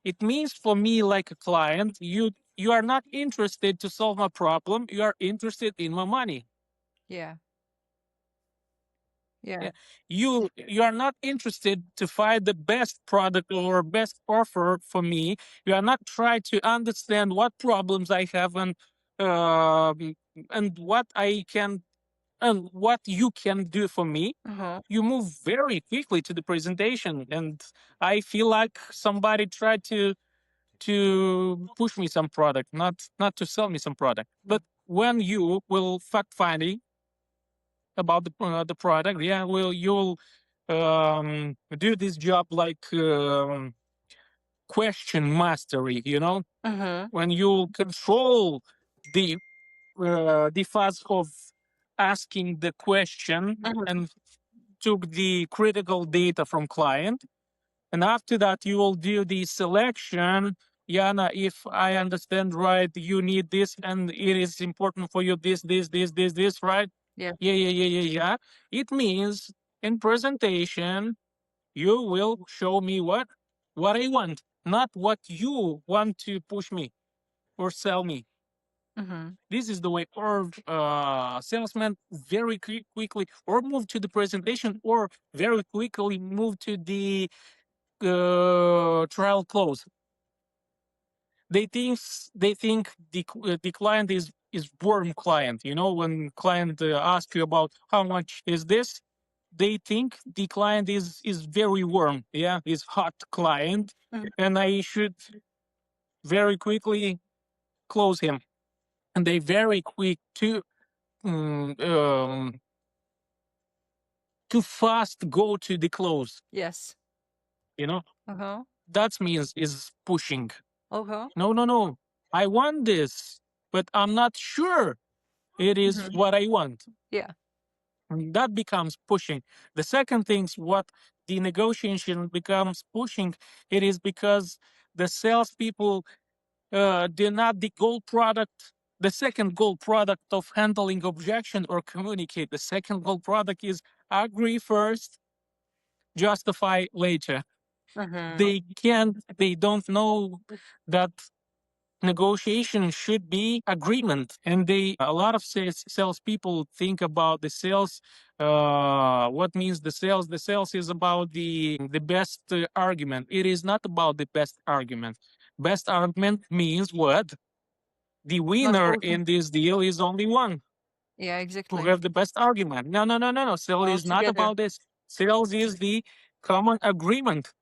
it means for me like a client, you are not interested to solve my problem. You are interested in my money. Yeah. Yeah. Yeah. You are not interested to find the best product or best offer for me. You are not trying to understand what problems I have, and what I can and what you can do for me. Uh-huh. You move very quickly to the presentation, and I feel like somebody tried to push me some product, not to sell me some product. But when you will fact finding about the product, yeah, well, you'll do this job like question mastery, Uh-huh. when you control the the phase of asking the question Uh-huh. and took the critical data from client, and after that you will do the selection. Jana, if I understand right, you need this and it is important for you, this, right? Yeah. Yeah. It means in presentation you will show me what I want, not what you want to push me or sell me. Uh-huh. This is the way. Or salesman very quickly or move to the presentation, or very quickly move to the trial close. They think the client is warm client. When client ask you about how much is this, they think the client is very warm. Yeah, is hot client, Mhm. and I should very quickly close him. And they very quick mm, um, too fast go to the close. Yes. You know Uh-huh. that means is pushing. Uh-huh. No. I want this, but I'm not sure it is Mhm. what I want. Yeah. And that becomes pushing. The second thing's what the negotiation becomes pushing. It is because the salespeople do not the goal product. The second goal product of handling objection or communicate. The second goal product is agree first, justify later. Uh-huh. They don't know that negotiation should be agreement, and a lot of salespeople think about the sales. What means the sales? The sales is about the best argument. It is not about the best argument. Best argument means what? The Not winner both. in this deal is only one, Yeah, who exactly. have the best argument. No. Sales All is not together. about this. Sales is the common agreement,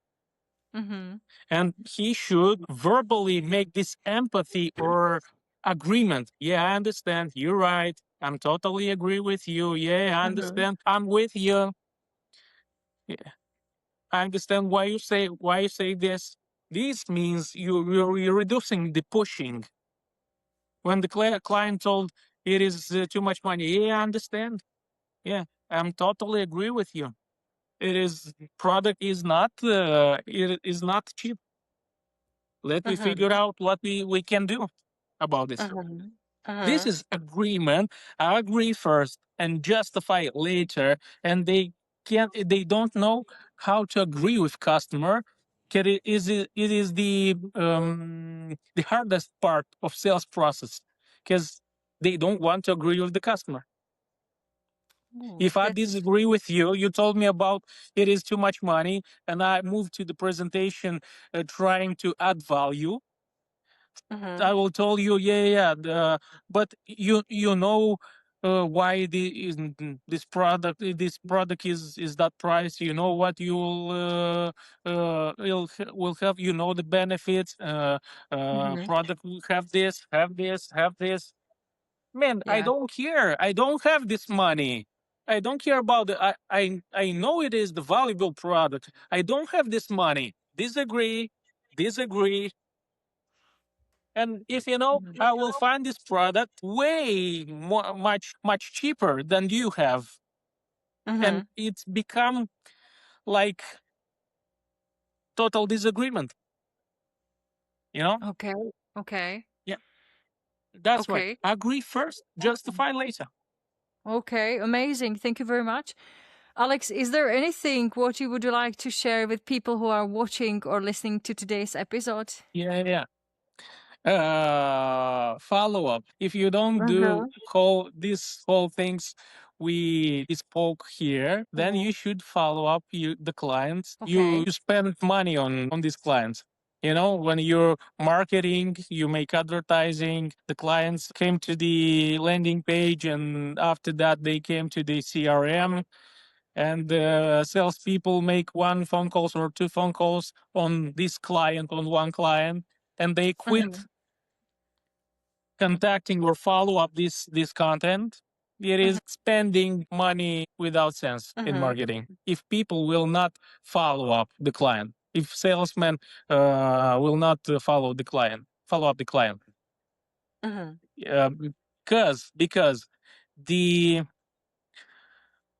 Mm-hmm. and he should verbally make this empathy or agreement. Yeah, I understand. You're right. I'm totally agree with you. Yeah, I Mm-hmm. understand. I'm with you. Yeah, I understand why you say this. This means you're reducing the pushing. When the client told it is too much money, yeah, I understand. Yeah, I'm totally agree with you. It is product is not cheap. Let me Mm-hmm. figure out what we can do about this. Mm-hmm. This Mm-hmm. is agreement. I agree first and justify it later, and they don't know how to agree with customer. 'Cause it is the hardest part of sales process because they don't want to agree with the customer. Oh, If I that's. disagree with you, you told me about it is too much money, and I moved to the presentation trying to add value. Mm-hmm. I will tell you, but you know why this product is that price. You know what will have. You know the benefits. Mm-hmm. Product will have this, have this, have this. Man, I Yeah. don't care. I don't have this money. I don't care about it. I know it is the valuable product. I don't have this money. Disagree, disagree. And if you know, Mhm. I will find this product way more, much cheaper than you have, and Mhm. it's become like total disagreement. You know? Okay. Okay. Yeah, that's why. Okay. Agree first, justify later. Okay. Amazing. Thank you very much. Alex, is there anything what you would like to share with people who are watching or listening to today's episode? Yeah. Follow up. If you don't do Mhm. whole things we spoke here, then Mhm. you should follow up the clients. Okay. You spend money on these clients. You know, when you're marketing, you make advertising, the clients came to the landing page, and after that they came to the CRM, and salespeople make one phone calls or two phone calls on this client, on one client, and they quit Mhm. contacting or follow up this content. It Mhm. is spending money without sense in Mhm. marketing if people will not follow up the client, if salesmen will not follow up the client. Mhm. uh, because the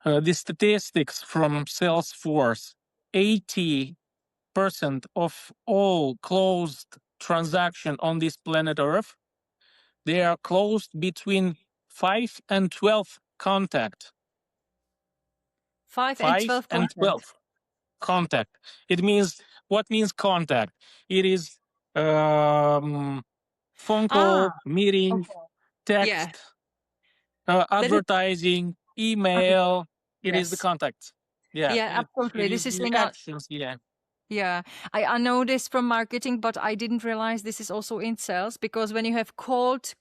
the statistics from Salesforce, 80% of all closed transaction on this planet Earth, they are closed between 5 and 12 contact. 5 and 5 12 and content. 12 contact. It means, what means contact? It is um, phone Ah, call, meeting, okay. Yeah. text, That is. advertising, Mhm. email. It is the Yes. contact. Yeah, Yeah, it absolutely. This is is the in a. actions. Yeah, Yeah, I know this from marketing, but I didn't realize this is also in sales because when you have cold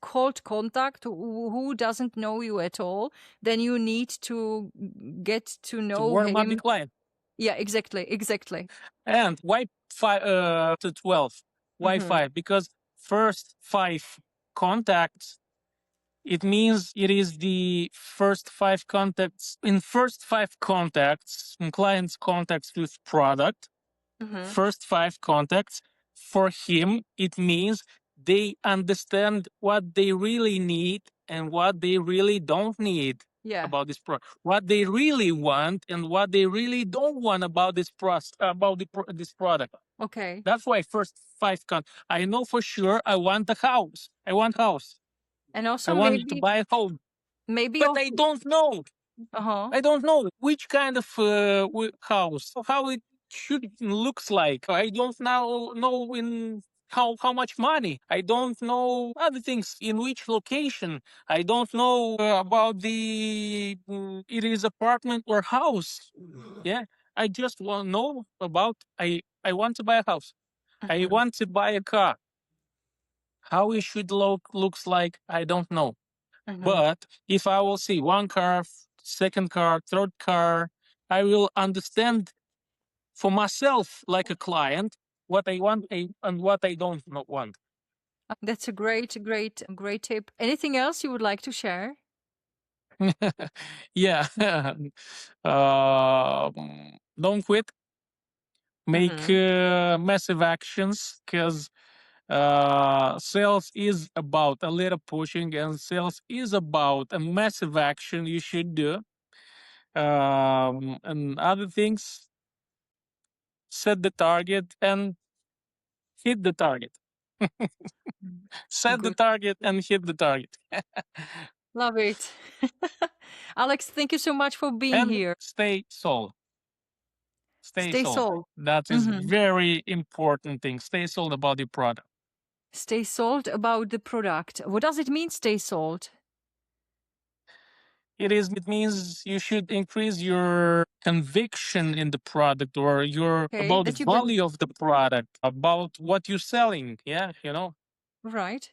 contact who doesn't know you at all, then you need to get to to know warm up the him. client. Yeah, exactly, exactly. And why 5 to 12? Why Mm-hmm. five? Because first five contacts, it means it is the first five contacts. In first five contacts, in client's contacts with product, Mm-hmm. first five contacts, for him, it means they understand what they really need and what they really don't need Yeah. about this product, what they really want and what they really don't want about this product. Okay. That's why first five I know for sure I want a house. I want house. And I also want to buy a home, maybe but also. I don't know. Uh-huh. I don't know which kind of house, how it should looks like. I don't know in how much money. I don't know other things in which location. I don't know about the it is apartment or house. Yeah, I just want to know about. I want to buy a house. I Mm-hmm. want to buy a car. How it should looks like, I don't know. Mm-hmm. But if I will see one car, second car, third car, I will understand for myself, like a client, what I want and what I don't want. That's a great tip. Anything else you would like to share? Yeah. Don't quit. Make Mm-hmm. massive actions because sales is about a little pushing and sales is about a massive action you should do. And other things, set the target and hit the target. Set the Good. target and hit the target. Love it. Alex, thank you so much for being And here. stay sold. Stay Stay sold. sold. That is very important thing. Stay sold about the product. Stay sold about the product. What does it mean, stay sold? It means you should increase your conviction in the product, or your Okay, about the that you believe. value of the product, about what you're selling. Yeah, Right.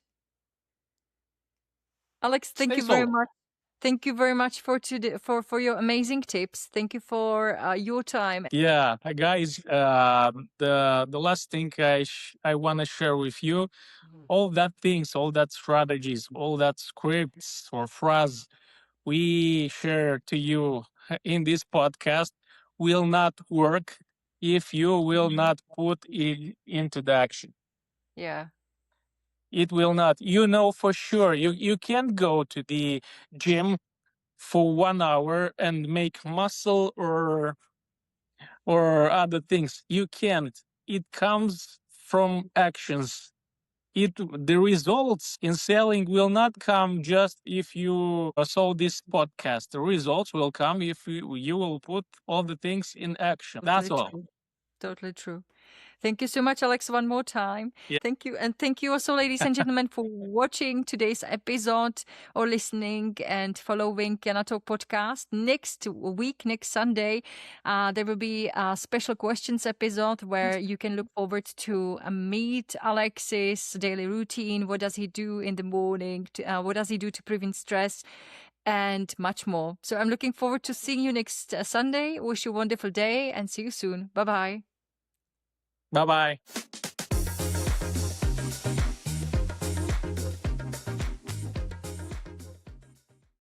Alex, thank stay you very sold. much. Thank you very much for today, for your amazing tips. Thank you for your time. Yeah, guys. The last thing I want to share with you, all that things, all that strategies, all that scripts or phrase we share to you in this podcast will not work if you will not put it into the action. Yeah, It will not. You know for sure. You can't go to the gym for 1 hour and make muscle or other things. You can't. It comes from actions. The results in selling will not come just if you saw this podcast. The results will come if you will put all the things in action. That's totally all. true. Totally true. Thank you so much, Alex, one more time. Yeah. Thank you. And thank you also, ladies and gentlemen, for watching today's episode or listening and following Jana Talk podcast. Next week, next Sunday, there will be a special questions episode where you can look forward to meet Alex's daily routine. What does he do in the morning? What does he do to prevent stress? And much more. So I'm looking forward to seeing you next Sunday. Wish you a wonderful day and see you soon. Bye bye. Bye bye.